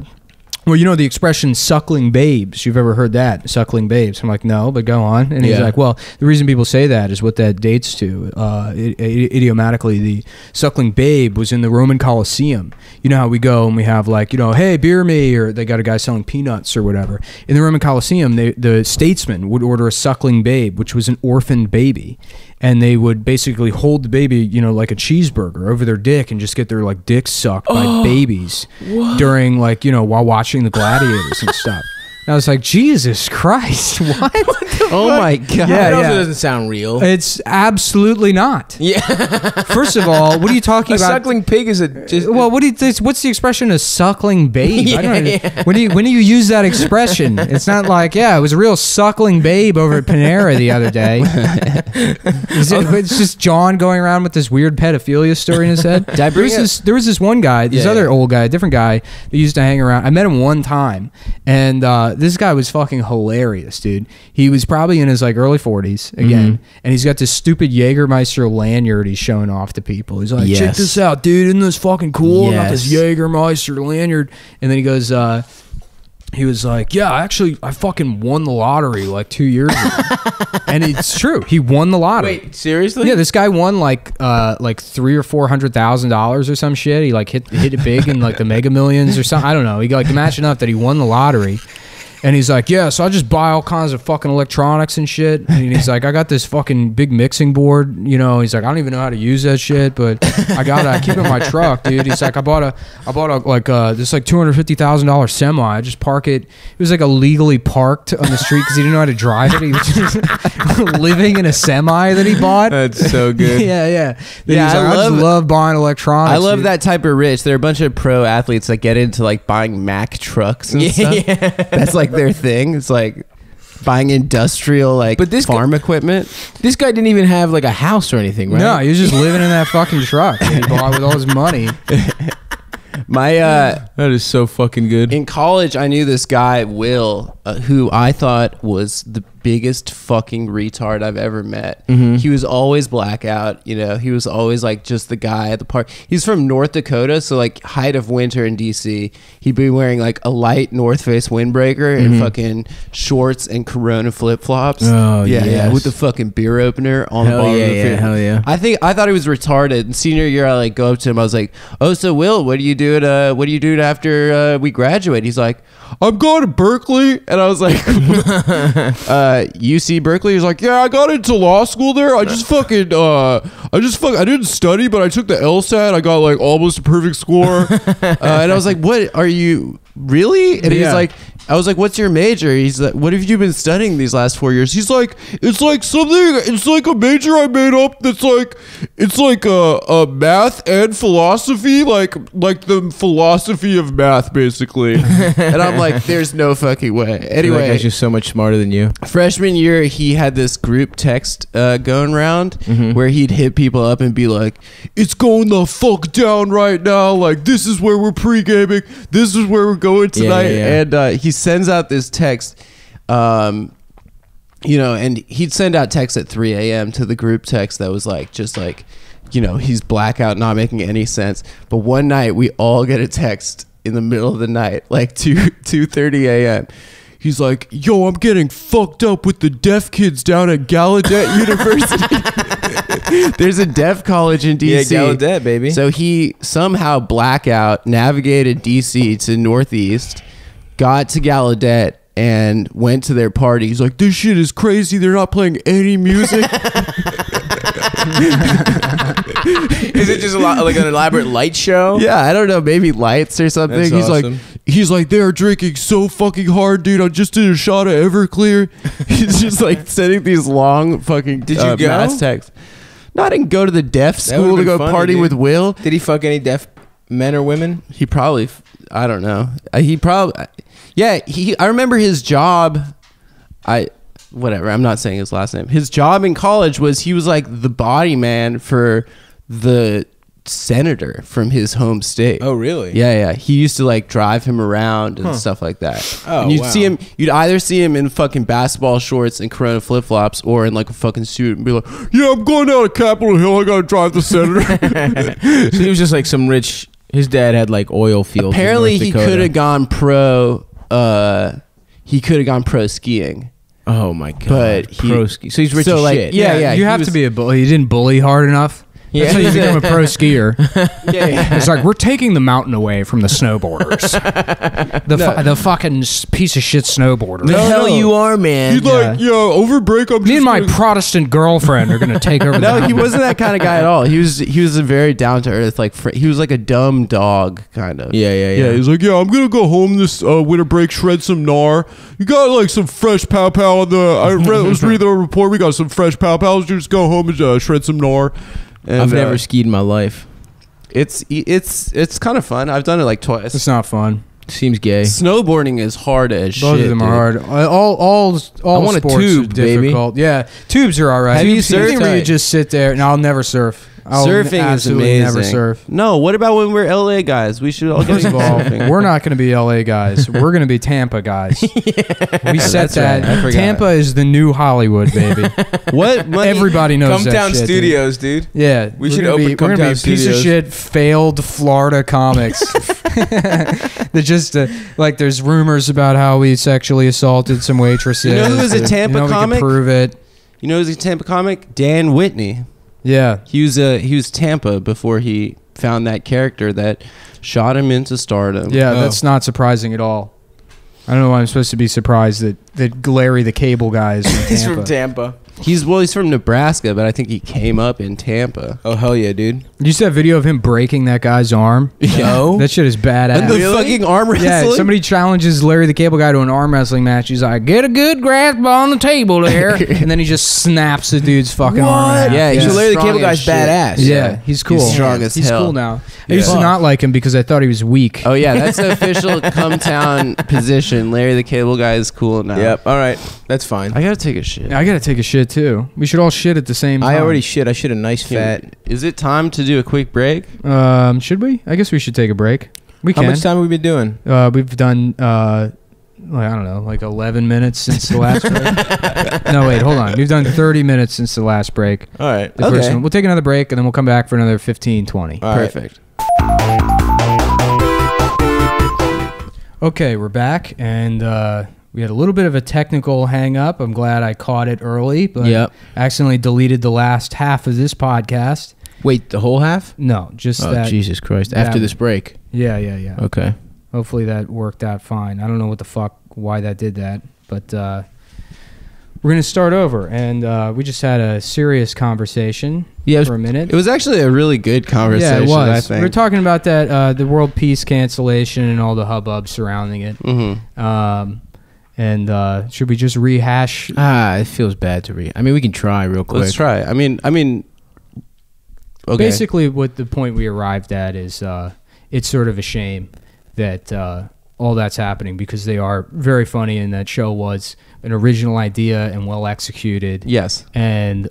well, you know the expression suckling babes. You've ever heard that? Suckling babes. I'm like, no, but go on. And he's like, well, the reason people say that is what that dates to. Idiomatically, the suckling babe was in the Roman Colosseum. You know how we go and we have like, you know, hey, beer me, or they got a guy selling peanuts or whatever. In the Roman Colosseum, the statesman would order a suckling babe, which was an orphaned baby. And they would basically hold the baby, you know, like a cheeseburger over their dick and just get their like dicks sucked by babies during like, you know, while watching the gladiators and stuff. And I was like, Jesus Christ, what? Oh my God. That also doesn't sound real. It's absolutely not. Yeah. First of all, what are you talking about? A suckling pig is a... what's the expression, a suckling babe? When do you use that expression? It's not like, it was a real suckling babe over at Panera the other day. It's just John going around with this weird pedophilia story in his head. There was this one guy, other old guy, a different guy that used to hang around. I met him one time, and this guy was fucking hilarious, dude. He was probably in his like early 40s again, and he's got this stupid Jägermeister lanyard he's showing off to people. He's like, check this out, dude. Isn't this fucking cool? I got this Jägermeister lanyard. And then he goes, he was like, yeah, actually, I fucking won the lottery like 2 years ago. And it's true. He won the lottery. Wait, seriously? Yeah, this guy won like $300,000 or $400,000 or some shit. He like hit it big in like the Mega Millions or something. I don't know. He got like matching up that he won the lottery. And he's like, yeah, so I just buy all kinds of fucking electronics and shit. And he's like, I got this fucking big mixing board, you know. He's like, I don't even know how to use that shit, but I keep it in my truck, dude. He's like, I bought a this like $250,000 semi. I just park it. It was like illegally parked on the street because he didn't know how to drive it. He was just living in a semi that he bought. That's so good. Yeah. I love buying electronics. I love that type of rich. There are a bunch of pro athletes that get into like buying Mack trucks and stuff. Yeah. That's like their thing. It's like buying industrial farm equipment. This guy didn't even have like a house or anything, right? No, he was just living in that fucking truck that he bought with all his money. That is so fucking good. In college, I knew this guy, Will, who I thought was the biggest fucking retard I've ever met. He was always blackout, you know. He was always like just the guy at the park. He's from North Dakota, so like height of winter in DC, he'd be wearing like a light North Face windbreaker and fucking shorts and Corona flip flops. Oh yeah, with the fucking beer opener on the bottom of the field. Hell yeah. I thought he was retarded. In senior year, I like go up to him. I was like, "Oh, so Will, what do you do after we graduate?" He's like, "I'm going to Berkeley," and I was like, UC Berkeley. He's like, yeah, I got into law school there. I didn't study, but I took the LSAT. I got like almost a perfect score. And I was like, what are you really? And he's like, I was like, what's your major? He's like, what have you been studying these last 4 years? He's like, it's like a major I made up that's like, it's like a math and philosophy, like the philosophy of math, basically. And I'm like, there's no fucking way. Anyway, that guy's just so much smarter than you. Freshman year, he had this group text going around where he'd hit people up and be like, it's going the fuck down right now. Like, this is where we're pre-gaming. This is where we're going tonight. And he sends out this text, you know, and he'd send out texts at 3 a.m. to the group text that was like, just like, you know, he's blackout, not making any sense. But one night we all get a text in the middle of the night, like 2:30 a.m. He's like, yo, I'm getting fucked up with the deaf kids down at Gallaudet University. There's a deaf college in DC. Yeah, Gallaudet, baby. So he somehow blackout navigated DC to Northeast, got to Gallaudet, and went to their party. He's like, this shit is crazy. They're not playing any music. Is it just like an elaborate light show? Yeah, I don't know, maybe lights or something. That's awesome. He's like, they're drinking so fucking hard, dude. I just did a shot of Everclear. He's just like sending these long fucking Did you go? mass texts. No, I didn't go to the deaf school to go funny, party with Will. Did he fuck any deaf men or women? He probably, I don't know. He probably, yeah. I remember his job. Whatever. I'm not saying his last name. His job in college was he was like the body man for the senator from his home state. Oh, really? Yeah. He used to like drive him around and stuff like that. Oh, and you'd wow. see him. You'd either see him in fucking basketball shorts and Corona flip flops, or in like a fucking suit and be like, "Yeah, I'm going down to Capitol Hill. I gotta drive the senator." So he was just like some rich. His dad had like oil fields. Apparently, in North he Dakota. could have gone pro. He could have gone pro skiing. Oh my god! But pro ski. So he's rich as like, shit. Yeah. You have to be a bully. You didn't bully hard enough. Yeah. That's how you become a pro skier. Yeah. It's like, we're taking the mountain away from the snowboarders. The fucking piece of shit snowboarders. The hell you are, man. He's like, over break. I'm Me and my Protestant girlfriend are going to take over the No, he mountain. wasn't that kind of guy at all. He was a very down to earth, like he was like a dumb dog kind of. Yeah. He's like, I'm gonna go home this winter break, shred some gnar. You got like some fresh pow pow on the. I was reading the report. We got some fresh pow pows. Just go home and shred some gnar. And, I've never skied in my life. It's kind of fun. I've done it like twice. It's not fun. Seems gay. Snowboarding is hard as shit. Both of them are dude. hard. All I want a sports tube, are baby. difficult. Yeah, tubes are all right. Have you Tubes surfed? where you just sit there? No, I'll never surf. I'll Surfing is absolutely amazing. never surf. No, what about when we're LA guys? We should all get First of all, surfing. we're not going to be LA guys. We're going to be Tampa guys. We set that's that. right. I forgot. Tampa is the new Hollywood, baby. What money? Everybody knows that Come Town shit, Studios, dude. Yeah, We we're should gonna open be, Come we're gonna Town be piece Studios. of shit failed Florida comics. That just like there's rumors about how we sexually assaulted some waitresses. You know who was a Tampa we can comic? prove it. You know who's a Tampa comic? Dan Whitney. Yeah. He was Tampa before he found that character that shot him into stardom. Yeah, that's not surprising at all. I don't know why I'm supposed to be surprised that Larry the Cable Guy is from Tampa. He's from Tampa. He's from Nebraska, but I think he came up in Tampa. Oh hell yeah, dude. You see that video of him breaking that guy's arm? No. That shit is badass. And the fucking arm wrestling? Yeah, somebody challenges Larry the Cable Guy to an arm wrestling match. He's like, get a good grasp on the table there. And then he just snaps the dude's fucking arm in half. Yeah, So he's Larry the strong Cable as Guy's shit. badass. Yeah, he's cool. He's strong as He's hell. cool now. I Yeah. used to not like him because I thought he was weak. Oh yeah, that's the official Come Town position. Larry the Cable Guy is cool now. Yep. All right. That's fine. I gotta take a shit. I gotta take a shit too. We should all shit at the same time. I already shit. I shit a nice fat. Is it time to do a quick break? Should we? I guess we should take a break. We How can. much time have we been doing? We've done like, I don't know, like 11 minutes since the last break. No, wait, hold on. We've done 30 minutes since the last break. All right. The first one. We'll take another break and then we'll come back for another 15, 20. All right. Perfect. Okay, we're back and we had a little bit of a technical hang up. I'm glad I caught it early, but Yep. accidentally deleted the last half of this podcast. Wait, the whole half? No, just Oh that. Jesus Christ! that After this break. Yeah. Okay. Hopefully that worked out fine. I don't know why that did that, but we're going to start over. And we just had a serious conversation for a minute. It was actually a really good conversation. Yeah, it was. I think. We were talking about that, the world peace cancellation and all the hubbub surrounding it. Mm-hmm. And should we just rehash? It feels bad to read. I mean, we can try real quick. Let's try. I mean. Okay. Basically, what the point we arrived at is it's sort of a shame that all that's happening because they are very funny and that show was an original idea and well executed. Yes. And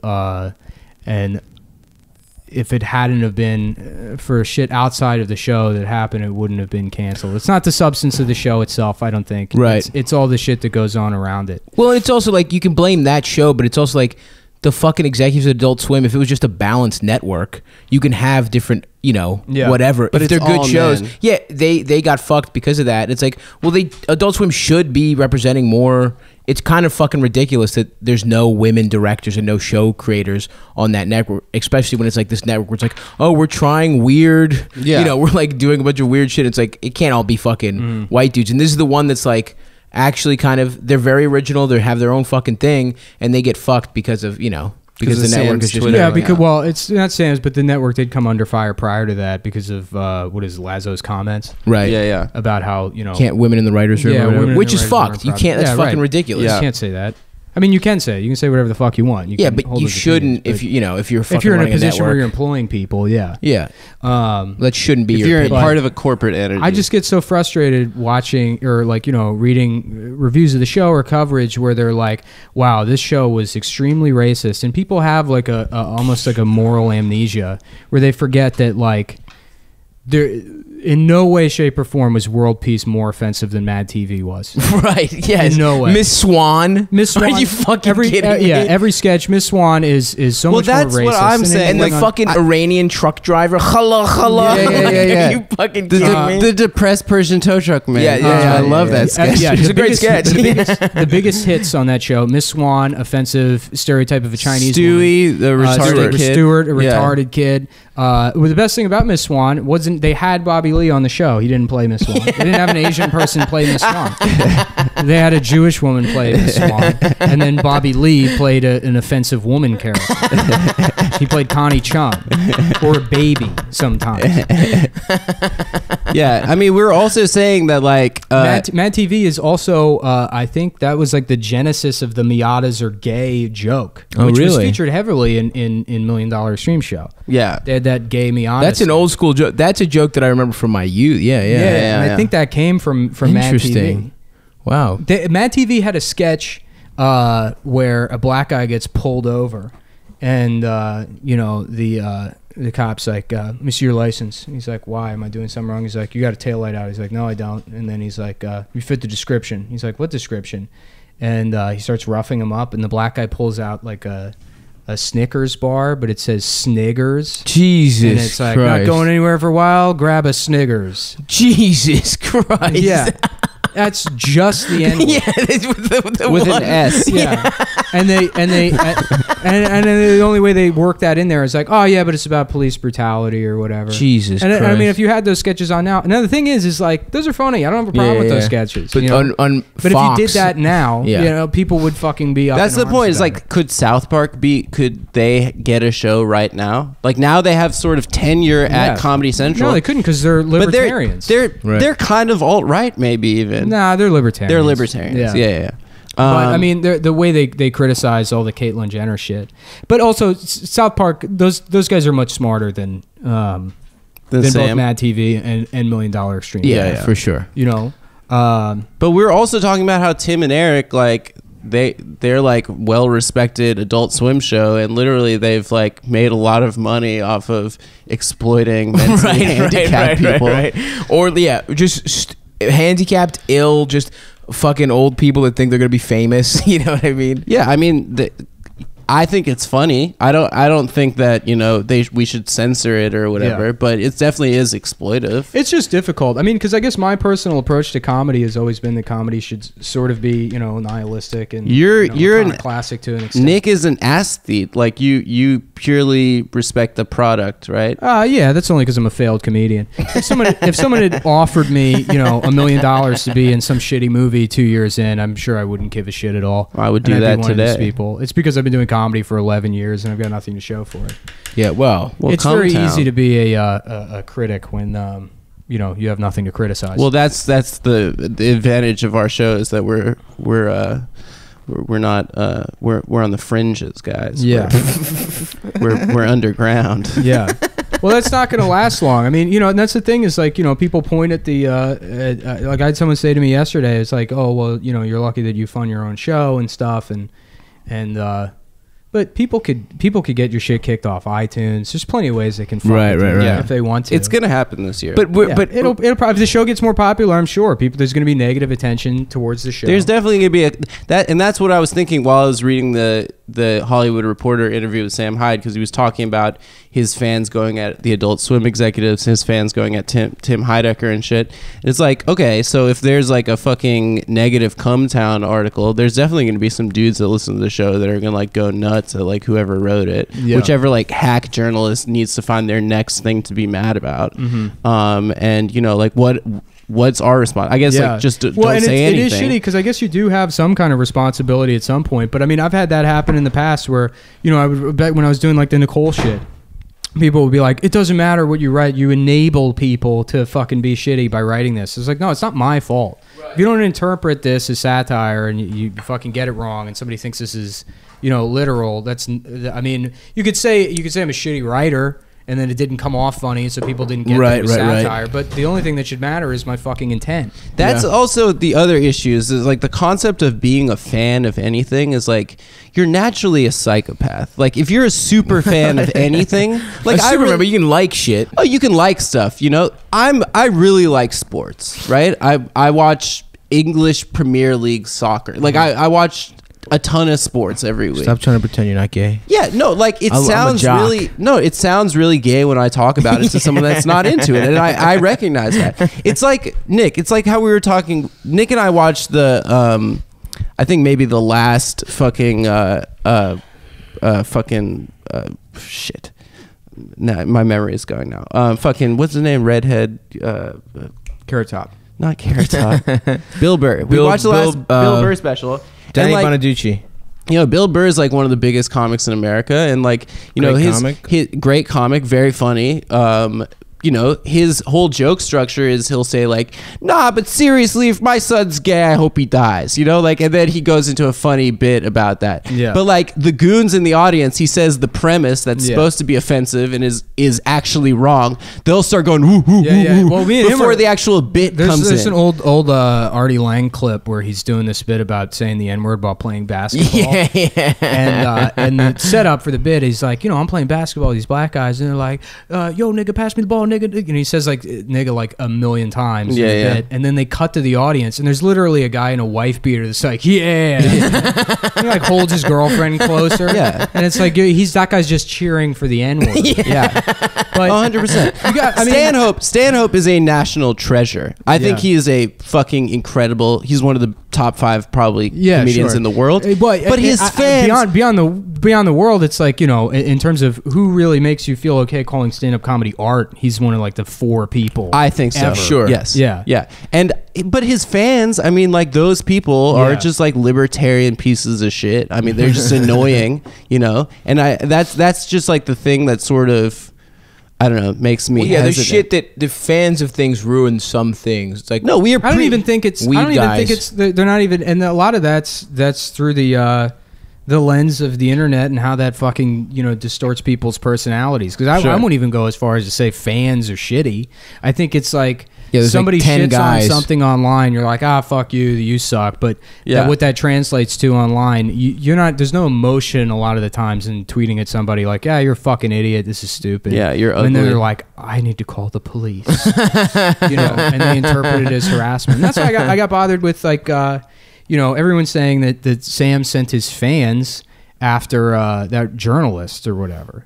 if it hadn't have been for shit outside of the show that happened, it wouldn't have been canceled. It's not the substance of the show itself, I don't think. Right. It's all the shit that goes on around it. Well, it's also like you can blame that show, but it's also like the fucking executives of Adult Swim. If it was just a balanced network, you can have different, whatever. But if they're it's good all shows, men. yeah, they got fucked because of that. It's like, well, Adult Swim should be representing more. It's kind of fucking ridiculous that there's no women directors and no show creators on that network, especially when it's like this network where it's like, oh, we're trying weird, Yeah. we're like doing a bunch of weird shit. It's like, it can't all be fucking white dudes. And this is the one that's like, actually kind of, they're very original, they have their own fucking thing, and they get fucked because of, because of the network Sam's is just... Twitter. Yeah, Yeah. because it's not Sam's, but the network did come under fire prior to that because of what is Lazo's comments Right. Yeah. about how Can't women in the writers room or whatever, women in which the is writers' room fucked. are You can't, that's yeah, fucking right. ridiculous. You Yeah. can't say that. I mean, you can say whatever the fuck you want. You can but hold you those shouldn't opinions, if you're fucking if you're in a running position where network. you're employing people. Yeah. That shouldn't be If your you're opinion. part of a corporate entity. I just get so frustrated watching or reading reviews of the show or coverage where they're like, "Wow, this show was extremely racist," and people have like a almost like a moral amnesia where they forget that like there. In no way, shape, or form was World Peace more offensive than Mad TV was. Right? Yes. In no way. Miss Swan. Miss Swan. Are you fucking kidding me? Yeah, every sketch, Miss Swan is so much more that's racist. what I'm saying. And the fucking Iranian truck driver. Hello. Yeah. You fucking the, kidding me? the depressed Persian tow truck man. Yeah, I love that sketch. It's a great sketch. The biggest hits on that show: Miss Swan, offensive stereotype of a Chinese Stewie, woman. the retarded kid. Stewart, a retarded kid. Well, the best thing about Miss Swan wasn't they had Bobby Lee on the show. He didn't play Miss Swan. They didn't have an Asian person play Miss Swan. They had a Jewish woman play Miss Swan, and then Bobby Lee played an offensive woman character. He played Connie Chung or a baby sometimes. Yeah, I mean, we're also saying that like Mad TV is also, I think that was like the genesis of the Miatas are gay joke, which was really? featured heavily in $1 Million Stream Show. yeah. They had that gay Miata. That's an old school joke. That's a joke that I remember from my youth. Yeah. And I think that came from Mad Interesting. TV. Wow. Mad TV had a sketch where a black guy gets pulled over, and the cop's like, "Let me see your license." And he's like, "Why? Am I doing something wrong?" He's like, "You got a taillight out." He's like, "No, I don't." And then he's like, "You fit the description." He's like, "What description?" And he starts roughing him up, and the black guy pulls out like a Snickers bar, but it says Sniggers. Jesus And it's like, Christ. "Not going anywhere for a while, grab a Sniggers." Jesus Christ. Yeah. That's just the end. Yeah, it's with the With one. an S. Yeah. And the only way they work that in there is like, "Oh yeah, but it's about police brutality or whatever." Jesus And I Christ. mean, if you had those sketches on now, another thing is like those are funny. I don't have a problem with those sketches. But you know? on But Fox, if you did that now, Yeah. people would fucking be up. That's in the point. arms Is about like, could South Park could they get a show right now? Like now they have sort of tenure Yeah. at Comedy it. Central. No, they couldn't because they're but libertarians. they're kind of alt right, maybe even. Nah, they're libertarians. They're libertarians. Yeah. But I mean, the way they criticize all the Caitlyn Jenner shit, but also South Park, those guys are much smarter than both Sam. Mad TV and $1 Million Extreme. Yeah, for sure. You know, But we're also talking about how Tim and Eric, like they're like well respected Adult Swim show, and literally they've like made a lot of money off of exploiting mentally handicapped people. Right. Or just handicapped, ill, just fucking old people that think they're gonna be famous. You know what I mean? Yeah, I mean, I think it's funny. I don't think that we should censor it or whatever. Yeah. But it definitely is exploitive. it's just difficult. I mean, because I guess my personal approach to comedy has always been that comedy should sort of be, nihilistic and You're kinda an classic to an extent. Nick is an aesthete. Like you purely respect the product, right? Yeah, that's only because I'm a failed comedian. If someone had offered me, $1 million to be in some shitty movie 2 years in, I'm sure I wouldn't give a shit at all. I would do And I'd be that one of those today. people. It's because I've been doing comedy for 11 years and I've got nothing to show for it. Yeah. Well. It's very Cumtown. easy to be a critic when you have nothing to criticize. Well, that's the advantage of our show is that we're not we're on the fringes, guys. yeah, We're underground. yeah. Well, that's not going to last long. I mean, and that's the thing is like, people point at the like I had someone say to me yesterday, it's like, oh well, you're lucky that you fund your own show and stuff, and but people could get your shit kicked off iTunes. There's plenty of ways they can fund Right, it, right, right. if they want to. It's gonna happen this year. But Yeah, it'll probably, if the show gets more popular, I'm sure there's going to be negative attention towards the show. there's definitely gonna be that's what I was thinking while I was reading the Hollywood Reporter interview with Sam Hyde, because he was talking about his fans going at the Adult Swim executives, his fans going at Tim Heidecker and shit. It's like, okay, so if there's like a fucking negative Cumtown article, there's definitely going to be some dudes that listen to the show that are going to like go nuts at like whoever wrote it. Yeah. Whichever like hack journalist needs to find their next thing to be mad about. And like what's our response? I guess like just don't and say anything. It is shitty because I guess you do have some kind of responsibility at some point. But I mean, I've had that happen in the past where I would back when I was doing like the Nicole shit. people will be like, it doesn't matter what you write. You enable people to fucking be shitty by writing this. It's like, no, it's not my fault. Right. If you don't interpret this as satire and you fucking get it wrong, and somebody thinks this is, literal, that's, I mean, you could say I'm a shitty writer, and then it didn't come off funny, so people didn't get that it was satire. Right. But the only thing that should matter is my fucking intent. That's also the other issues, is like the concept of being a fan of anything is like, you're naturally a psychopath. Like if you're a super fan of anything, like I remember you can like shit. Oh, you can like stuff, I really like sports, right? I watch English Premier League soccer. Like I watch a ton of sports every week. Stop trying to pretend you're not gay. Yeah, no, like it sounds really gay when I talk about it to someone that's not into it, and I recognize that. It's like Nick. It's like how we were talking. Nick and I watched the I think maybe the last fucking shit. Nah, my memory is going now. Fucking what's his name? Redhead. Carrot Top. Not Carrot Top. Bill Burr. We watched the last Bill Burr special. Danny Bonaducci. Bill Burr is like one of the biggest comics in America, and like his great comic, very funny. His whole joke structure is he'll say like, nah, but seriously, if my son's gay, I hope he dies, and then he goes into a funny bit about that. Yeah. But like the goons in the audience, he says the premise that's supposed to be offensive and is actually wrong. They'll start going woo woo woo woo before the actual bit comes in. There's an old Artie Lang clip where he's doing this bit about saying the N-word while playing basketball. Yeah. And the setup for the bit is like, I'm playing basketball with these black guys, and they're like, yo, nigga, pass me the ball, nigga. And he says like nigga like a million times in the bit, and then they cut to the audience, and there's literally a guy in a wife beater that's like, he like holds his girlfriend closer, and it's like that guy's just cheering for the N-word. But 100%. Stanhope is a national treasure. I think he is a fucking incredible. He's one of the top 5 probably comedians in the world. But his fans beyond the world, it's like, in terms of who really makes you feel okay calling stand-up comedy art, he's one of like the 4 people. I think so. Ever. Sure. Yes. Yeah. But his fans, I mean, like those people are just like libertarian pieces of shit. I mean, they're just annoying, and that's just like the thing that sort of, I don't know, makes me hesitant. The shit that the fans of things ruin some things. It's like, no, I don't even think it's they're not even, and a lot of that's through the lens of the internet and how that fucking distorts people's personalities. Because I won't even go as far as to say fans are shitty. I think it's like somebody like shits on something online, you're like, fuck you suck. But what that translates to online, you're not. There's no emotion a lot of the times in tweeting at somebody like, you're a fucking idiot. This is stupid. Yeah, you're ugly. And then they're like, I need to call the police. And they interpret it as harassment. And that's why I got bothered with like. Everyone's saying that Sam sent his fans after that journalist or whatever.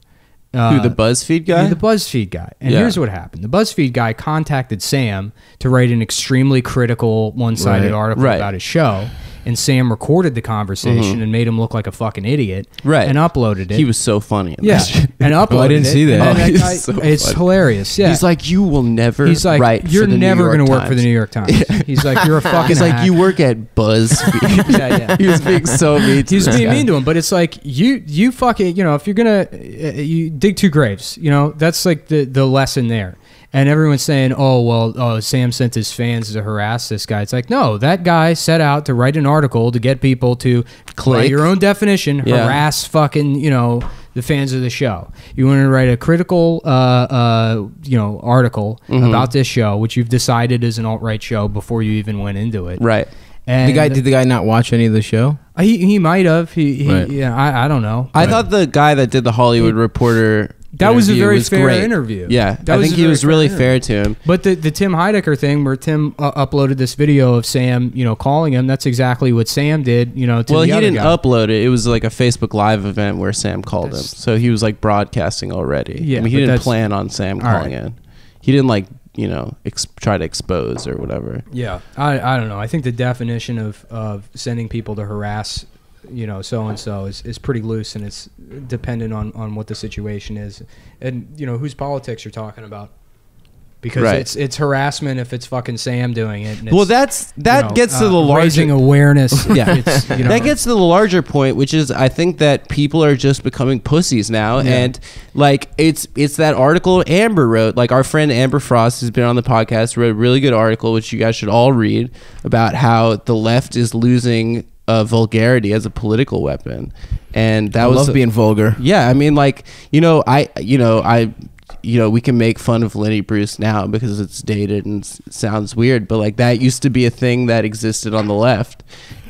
Who, the BuzzFeed guy? The BuzzFeed guy. And here's what happened. The BuzzFeed guy contacted Sam to write an extremely critical, one-sided article about his show. And Sam recorded the conversation and made him look like a fucking idiot. Right. And uploaded it. He was so funny. And uploaded it. I didn't see that. It's hilarious. Yeah. He's like, you will never write you're never going to work for the New York Times. He's like, you're a fucking He's like, you work at BuzzFeed. He was being so mean to He was being mean to him. But it's like, you fucking, if you're going to, you dig 2 graves, that's like the lesson there. And everyone's saying, Sam sent his fans to harass this guy. It's like, no, that guy set out to write an article to get people to, by your own definition, harass fucking, the fans of the show. You want to write a critical, article about this show, which you've decided is an alt-right show before you even went into it. Right. And did the guy not watch any of the show? He might have. I don't know. I thought the guy that did the Hollywood Reporter... That was a very fair interview. Yeah, I think he was really fair to him. But the Tim Heidecker thing, where Tim uploaded this video of Sam, calling him, that's exactly what Sam did, to the other guy. Well, he didn't upload it. It was like a Facebook Live event where Sam called him. So he was like broadcasting already. Yeah, I mean, he didn't plan on Sam calling in. He didn't like, try to expose or whatever. Yeah, I don't know. I think the definition of sending people to harass so-and-so is pretty loose, and it's dependent on what the situation is and, whose politics you're talking about. because it's harassment if it's fucking Sam doing it. And that gets to the larger raising awareness. That gets to the larger point, which is I think that people are just becoming pussies now, and like it's that article Amber wrote. Like our friend Amber Frost has been on the podcast, wrote a really good article which you guys should all read about how the left is losing vulgarity as a political weapon, and I love being vulgar. Yeah, I mean, like we can make fun of Lenny Bruce now because it's dated and sounds weird, but like that used to be a thing that existed on the left,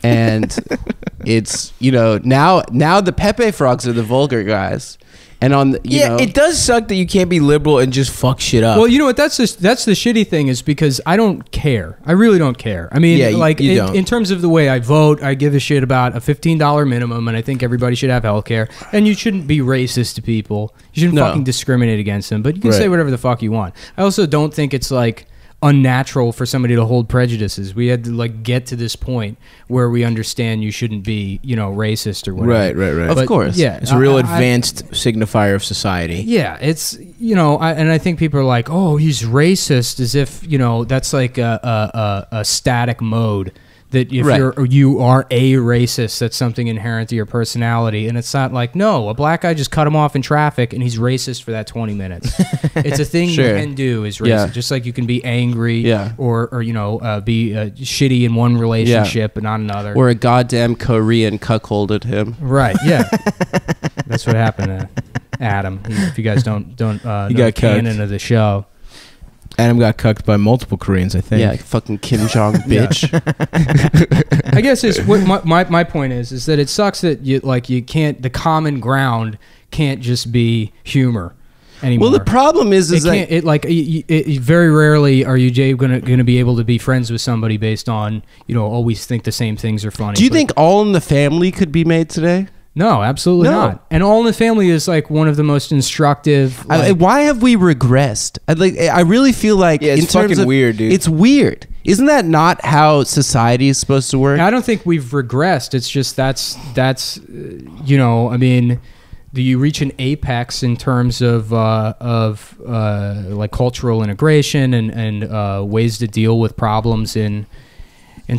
and it's now the Pepe frogs are the vulgar guys. And on the, it does suck that you can't be liberal and just fuck shit up. Well, you know what? That's the shitty thing is because I don't care. I really don't care. I mean, in terms of the way I vote, I give a shit about a $15 minimum, and I think everybody should have health care. And you shouldn't be racist to people. You shouldn't fucking discriminate against them. But you can say whatever the fuck you want. I also don't think it's like unnatural for somebody to hold prejudices. We had to like get to this point where we understand you shouldn't be, racist or whatever. Right. Of course. Yeah. It's a real advanced signifier of society. Yeah. It's, and I think people are like, oh, he's racist, as if, that's like a static mode. That if you are a racist, that's something inherent to your personality. And it's not like, no, a black guy just cut him off in traffic and he's racist for that 20 minutes. It's a thing you can do is racist. Yeah. Just like you can be angry or be shitty in one relationship but not another. Or a goddamn Korean cuckolded him. Right, yeah. That's what happened to Adam. If you guys don't know the canon of the show. Adam got cucked by multiple Koreans, I think. Yeah, fucking Kim Jong bitch. I guess what my point is that it sucks that you can't, the common ground can't just be humor anymore. Well, the problem is very rarely are you going to be able to be friends with somebody based on always think the same things are funny. Do you think All in the Family could be made today? No, absolutely not. And All in the Family is like one of the most instructive. Why have we regressed? I really feel like it's fucking weird, dude. It's weird. Isn't that not how society is supposed to work? I don't think we've regressed. It's just that's I mean, do you reach an apex in terms of like cultural integration and ways to deal with problems in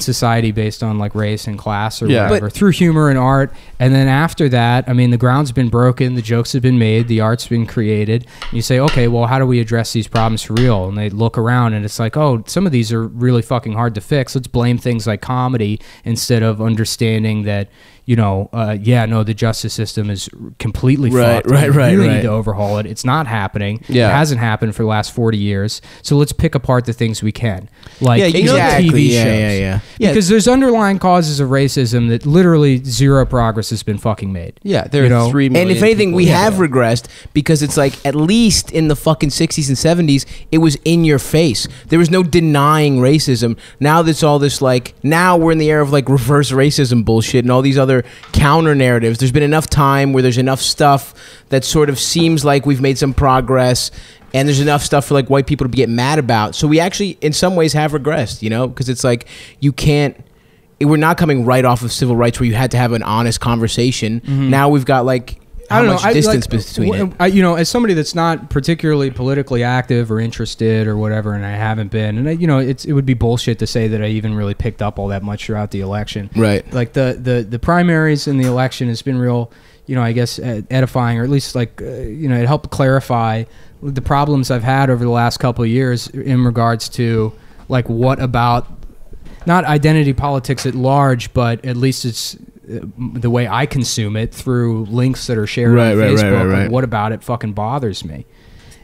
society based on like race and class or whatever, through humor and art. And then after that, I mean, the ground's been broken, the jokes have been made, the art's been created. And you say, okay, well, how do we address these problems for real? And they look around and it's like, oh, some of these are really fucking hard to fix. Let's blame things like comedy instead of understanding that, the justice system is completely fucked. We really need to overhaul it. It's not happening. Yeah. It hasn't happened for the last 40 years. So let's pick apart the things we can. Like TV shows. Yeah. Because there's underlying causes of racism that literally zero progress has been fucking made. Yeah, there are 3 million. And if anything, we have regressed because it's like at least in the fucking 60s and 70s, it was in your face. There was no denying racism. Now there's all this like, now we're in the era of like reverse racism bullshit and all these other counter narratives. There's been enough time where there's enough stuff that sort of seems like we've made some progress, and there's enough stuff for like white people to get mad about. So we actually in some ways have regressed, because it's like we're not coming right off of civil rights where you had to have an honest conversation. Now we've got like distance between it. As somebody that's not particularly politically active or interested or whatever, and I haven't been, and it would be bullshit to say that I even really picked up all that much throughout the election. Right. Like the primaries in the election has been real, I guess edifying, or at least like it helped clarify the problems I've had over the last couple of years in regards to like what about not identity politics at large, but at least it's the way I consume it through links that are shared on Facebook. Right. What about it fucking bothers me?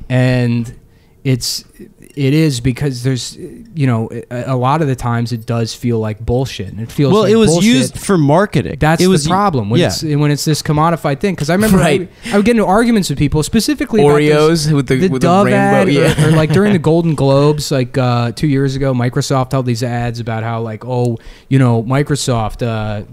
And it is because there's a lot of the times it does feel like bullshit, and it feels it was bullshit. Used for marketing. That's the problem when it's this commodified thing. Because I remember I would get into arguments with people specifically Oreos about with the Dove rainbow, ad, or like during the Golden Globes, like 2 years ago, Microsoft held these ads about how like Microsoft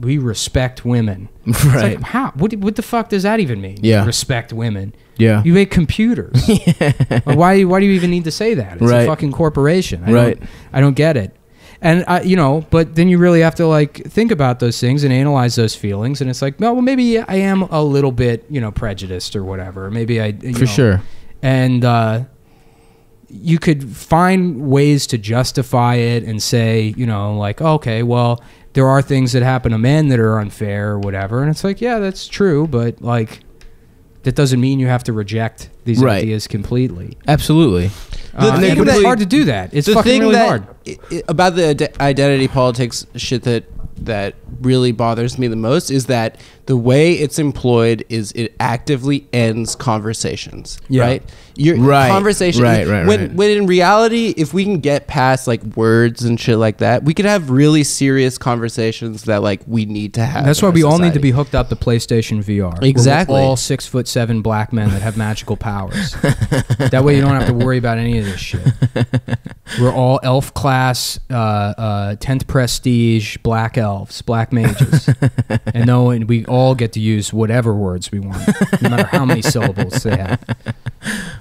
we respect women. Right? It's like, how? What the fuck does that even mean? Yeah, respect women. Yeah. You make computers. Like, why do you even need to say that? It's a fucking corporation. I don't get it. And but then you really have to like think about those things and analyze those feelings, and it's like, well, maybe I am a little bit, prejudiced or whatever. Maybe I for sure. And you could find ways to justify it and say, you know, like, okay, well, there are things that happen to men that are unfair or whatever. And it's like, yeah, that's true. But like, that doesn't mean you have to reject these ideas completely. Absolutely. But it's hard to do that. It's fucking really hard. About the identity politics shit that really bothers me the most is that the way it's employed is it actively ends conversations. Right? Conversation. When in reality, if we can get past like words and shit like that, we could have really serious conversations that like we need to have. That's why we all need to be hooked up to PlayStation VR. Exactly. We're all 6'7" black men that have magical powers. That way you don't have to worry about any of this shit. We're all elf class, 10th prestige black elves, black mages. And we all get to use whatever words we want, no matter how many syllables they have.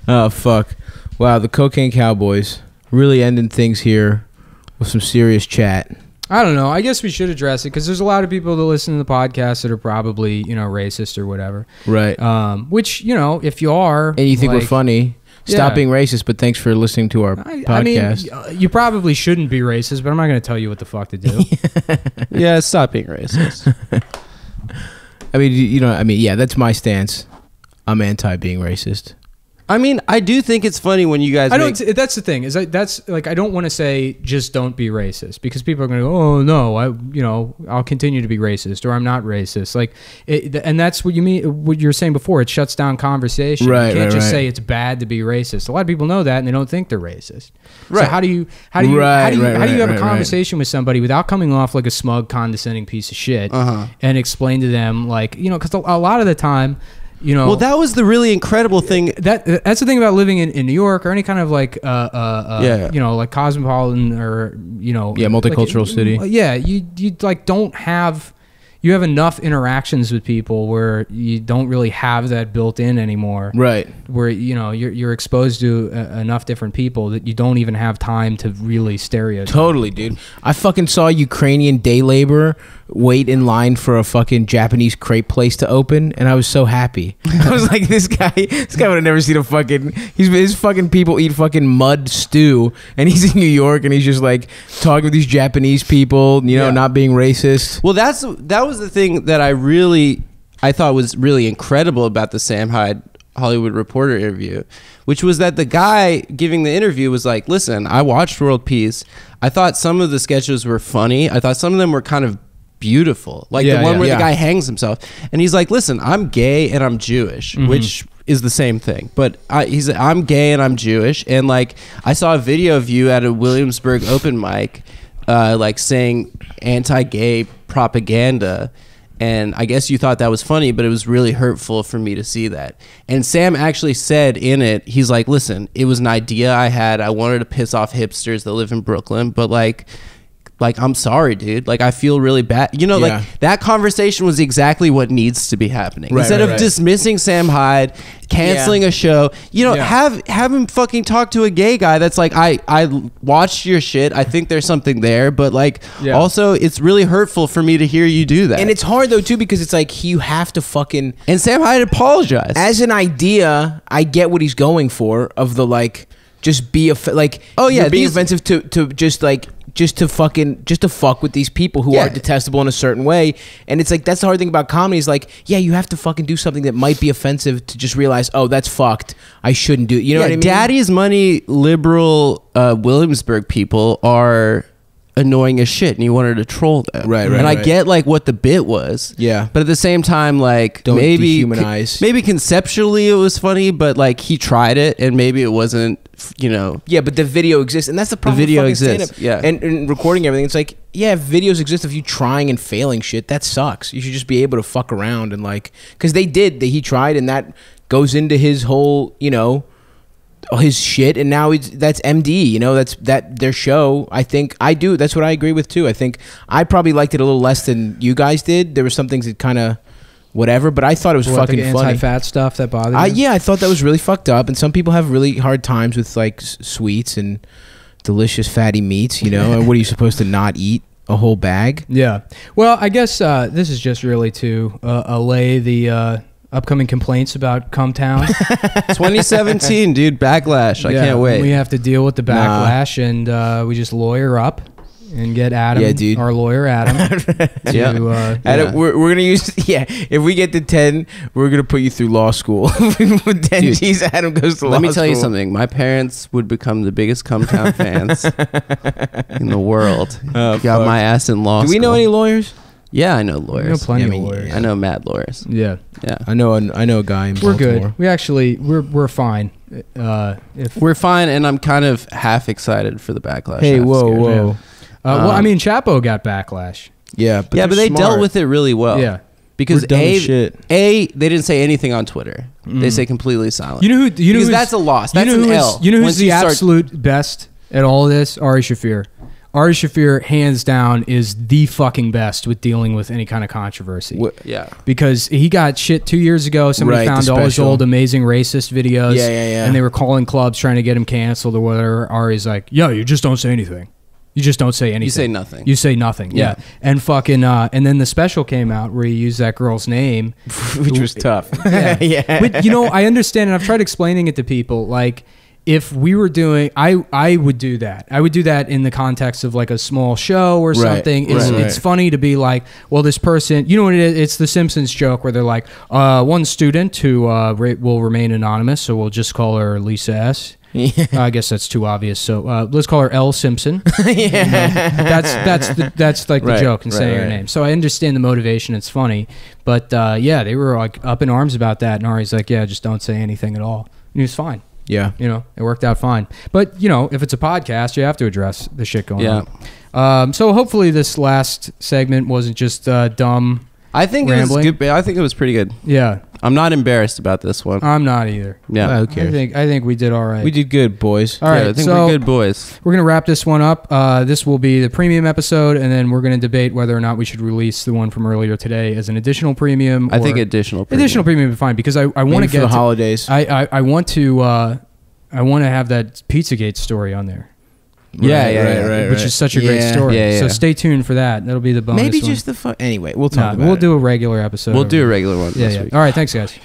Oh, fuck. Wow, the Cocaine Cowboys really ending things here with some serious chat. I don't know. I guess we should address it because there's a lot of people that listen to the podcast that are probably, you know, racist or whatever. Right. Which, you know, if you are... And you think we're funny... Stop being racist, but thanks for listening to our podcast. I mean, you probably shouldn't be racist, but I'm not going to tell you what the fuck to do. Yeah, stop being racist. I mean, yeah, that's my stance. I'm anti being racist. I mean, I do think it's funny when you guys. That's the thing. That's like I don't want to say just don't be racist because people are going to go, oh no, I'll continue to be racist or I'm not racist. Like, and that's what you mean. What you're saying before, it shuts down conversation. Right. You can't just say it's bad to be racist. A lot of people know that and they don't think they're racist. Right. So how do you have a conversation with somebody without coming off like a smug, condescending piece of shit and explain to them like because a lot of the time. Well, that was the really incredible thing. That's the thing about living in New York or any kind of like like cosmopolitan or multicultural city. You like don't have. You have enough interactions with people where you don't really have that built in anymore. Right. Where you're exposed to enough different people that you don't even have time to really stereotype. Totally, dude. I fucking saw a Ukrainian day laborer wait in line for a fucking Japanese crepe place to open, and I was so happy. I was like, this guy would have never seen a fucking. His fucking people eat fucking mud stew, and he's in New York, and he's just like talking with these Japanese people, not being racist. Well, that was the thing that I thought was really incredible about the Sam Hyde Hollywood Reporter interview, which was that the guy giving the interview was like, listen, I watched World Peace. I thought some of the sketches were funny. I thought some of them were kind of beautiful. Like the one where the guy hangs himself. And he's like, listen, I'm gay and I'm Jewish, which is the same thing. But I'm gay and I'm Jewish. And like, I saw a video of you at a Williamsburg open mic, like saying anti-gay propaganda. And I guess you thought that was funny, but it was really hurtful for me to see that. And Sam actually said in it, he's like, listen, it was an idea I had. I wanted to piss off hipsters that live in Brooklyn, but like I'm sorry, dude. Like, I feel really bad. Like that conversation was exactly what needs to be happening. Instead of dismissing Sam Hyde, canceling a show, have him fucking talk to a gay guy that's like, I watched your shit. I think there's something there, but like, also it's really hurtful for me to hear you do that. And it's hard though too, because it's like you have to fucking. And Sam Hyde apologized. As an idea, I get what he's going for of the like, just be being offensive to just to fuck with these people who are detestable in a certain way. And it's like, that's the hard thing about comedy is like, you have to fucking do something that might be offensive to just realize, oh, that's fucked. I shouldn't do it. You know what I mean? Daddy's money liberal Williamsburg people are annoying as shit and you wanted to troll them. Right. I get like what the bit was. Yeah. But at the same time, like, don't maybe dehumanize. Maybe conceptually it was funny, but like he tried it and maybe it wasn't, Yeah, but the video exists, and that's the problem. The video exists. Yeah. And recording everything, it's like, if videos exist of you trying and failing shit, that sucks. You should just be able to fuck around and like, because he tried, and that goes into his whole, his shit, and now that's MD, that's their show. I think that's what I agree with too. I think I probably liked it a little less than you guys did. There were some things that kind of whatever, but I thought it was fucking funny. Anti-fat stuff that bothered you? Yeah, I thought that was really fucked up, and some people have really hard times with like sweets and delicious fatty meats, and what are you supposed to not eat? A whole bag? Yeah. Well, I guess this is just really to allay the upcoming complaints about Cumtown. 2017, dude. Backlash. I can't wait. We have to deal with the backlash, and we just lawyer up and get Adam, our lawyer Adam. Adam, we're gonna use if we get to 10, we're gonna put you through law school. With 10 G's, Adam goes to law school. Let me tell you something. My parents would become the biggest Cumtown fans in the world. Got my ass in law school. Do we know any lawyers? Yeah, I know lawyers. I know plenty of lawyers. I know mad lawyers. Yeah. I know a guy in Baltimore. We're good. We actually we're fine. We're fine, and I'm kind of half excited for the backlash. Hey, whoa. Well, I mean, Chapo got backlash. Yeah, but they dealt with it really well. Yeah. Because they didn't say anything on Twitter. They say completely silent. Because that's a loss. That's an L. You know who's the absolute best at all of this? Ari Shaffir. Ari Shaffir, hands down, is the fucking best with dealing with any kind of controversy. Yeah. Because he got shit 2 years ago. Somebody found all his old amazing racist videos. Yeah. And they were calling clubs trying to get him canceled or whatever. Ari's like, yo, you just don't say anything. You just don't say anything. You say nothing. You say nothing. Yeah. And fucking, and then the special came out where he used that girl's name. Which was tough. Yeah. But, I understand, and I've tried explaining it to people, like, if we were doing, I would do that. I would do that in the context of like a small show or something. It's funny to be like, well, this person, you know what it is? It's the Simpsons joke where they're like, one student who will remain anonymous, so we'll just call her Lisa S. Yeah. I guess that's too obvious. So let's call her L. Simpson. That's like the joke in saying her name. So I understand the motivation. It's funny, but they were like up in arms about that. And Ari's like, yeah, just don't say anything at all. And he was fine. Yeah. It worked out fine. But, if it's a podcast, you have to address the shit going on. So hopefully this last segment wasn't just dumb I think rambling. It was good. I think it was pretty good. Yeah. I'm not embarrassed about this one. I'm not either. Yeah. Who cares? I think we did all right. We did good, boys. All right. I think we're good boys. We're going to wrap this one up. This will be the premium episode, and then we're going to debate whether or not we should release the one from earlier today as an additional premium. I think additional premium. Additional premium would be fine because I want to get for the holidays. I want to have that Pizzagate story on there. Right. Which is such a great story. Yeah. So stay tuned for that. That'll be the bonus. Maybe one. just the anyway. We'll talk about it. We'll do a regular episode. We'll do a regular one this week. All right. Thanks, guys.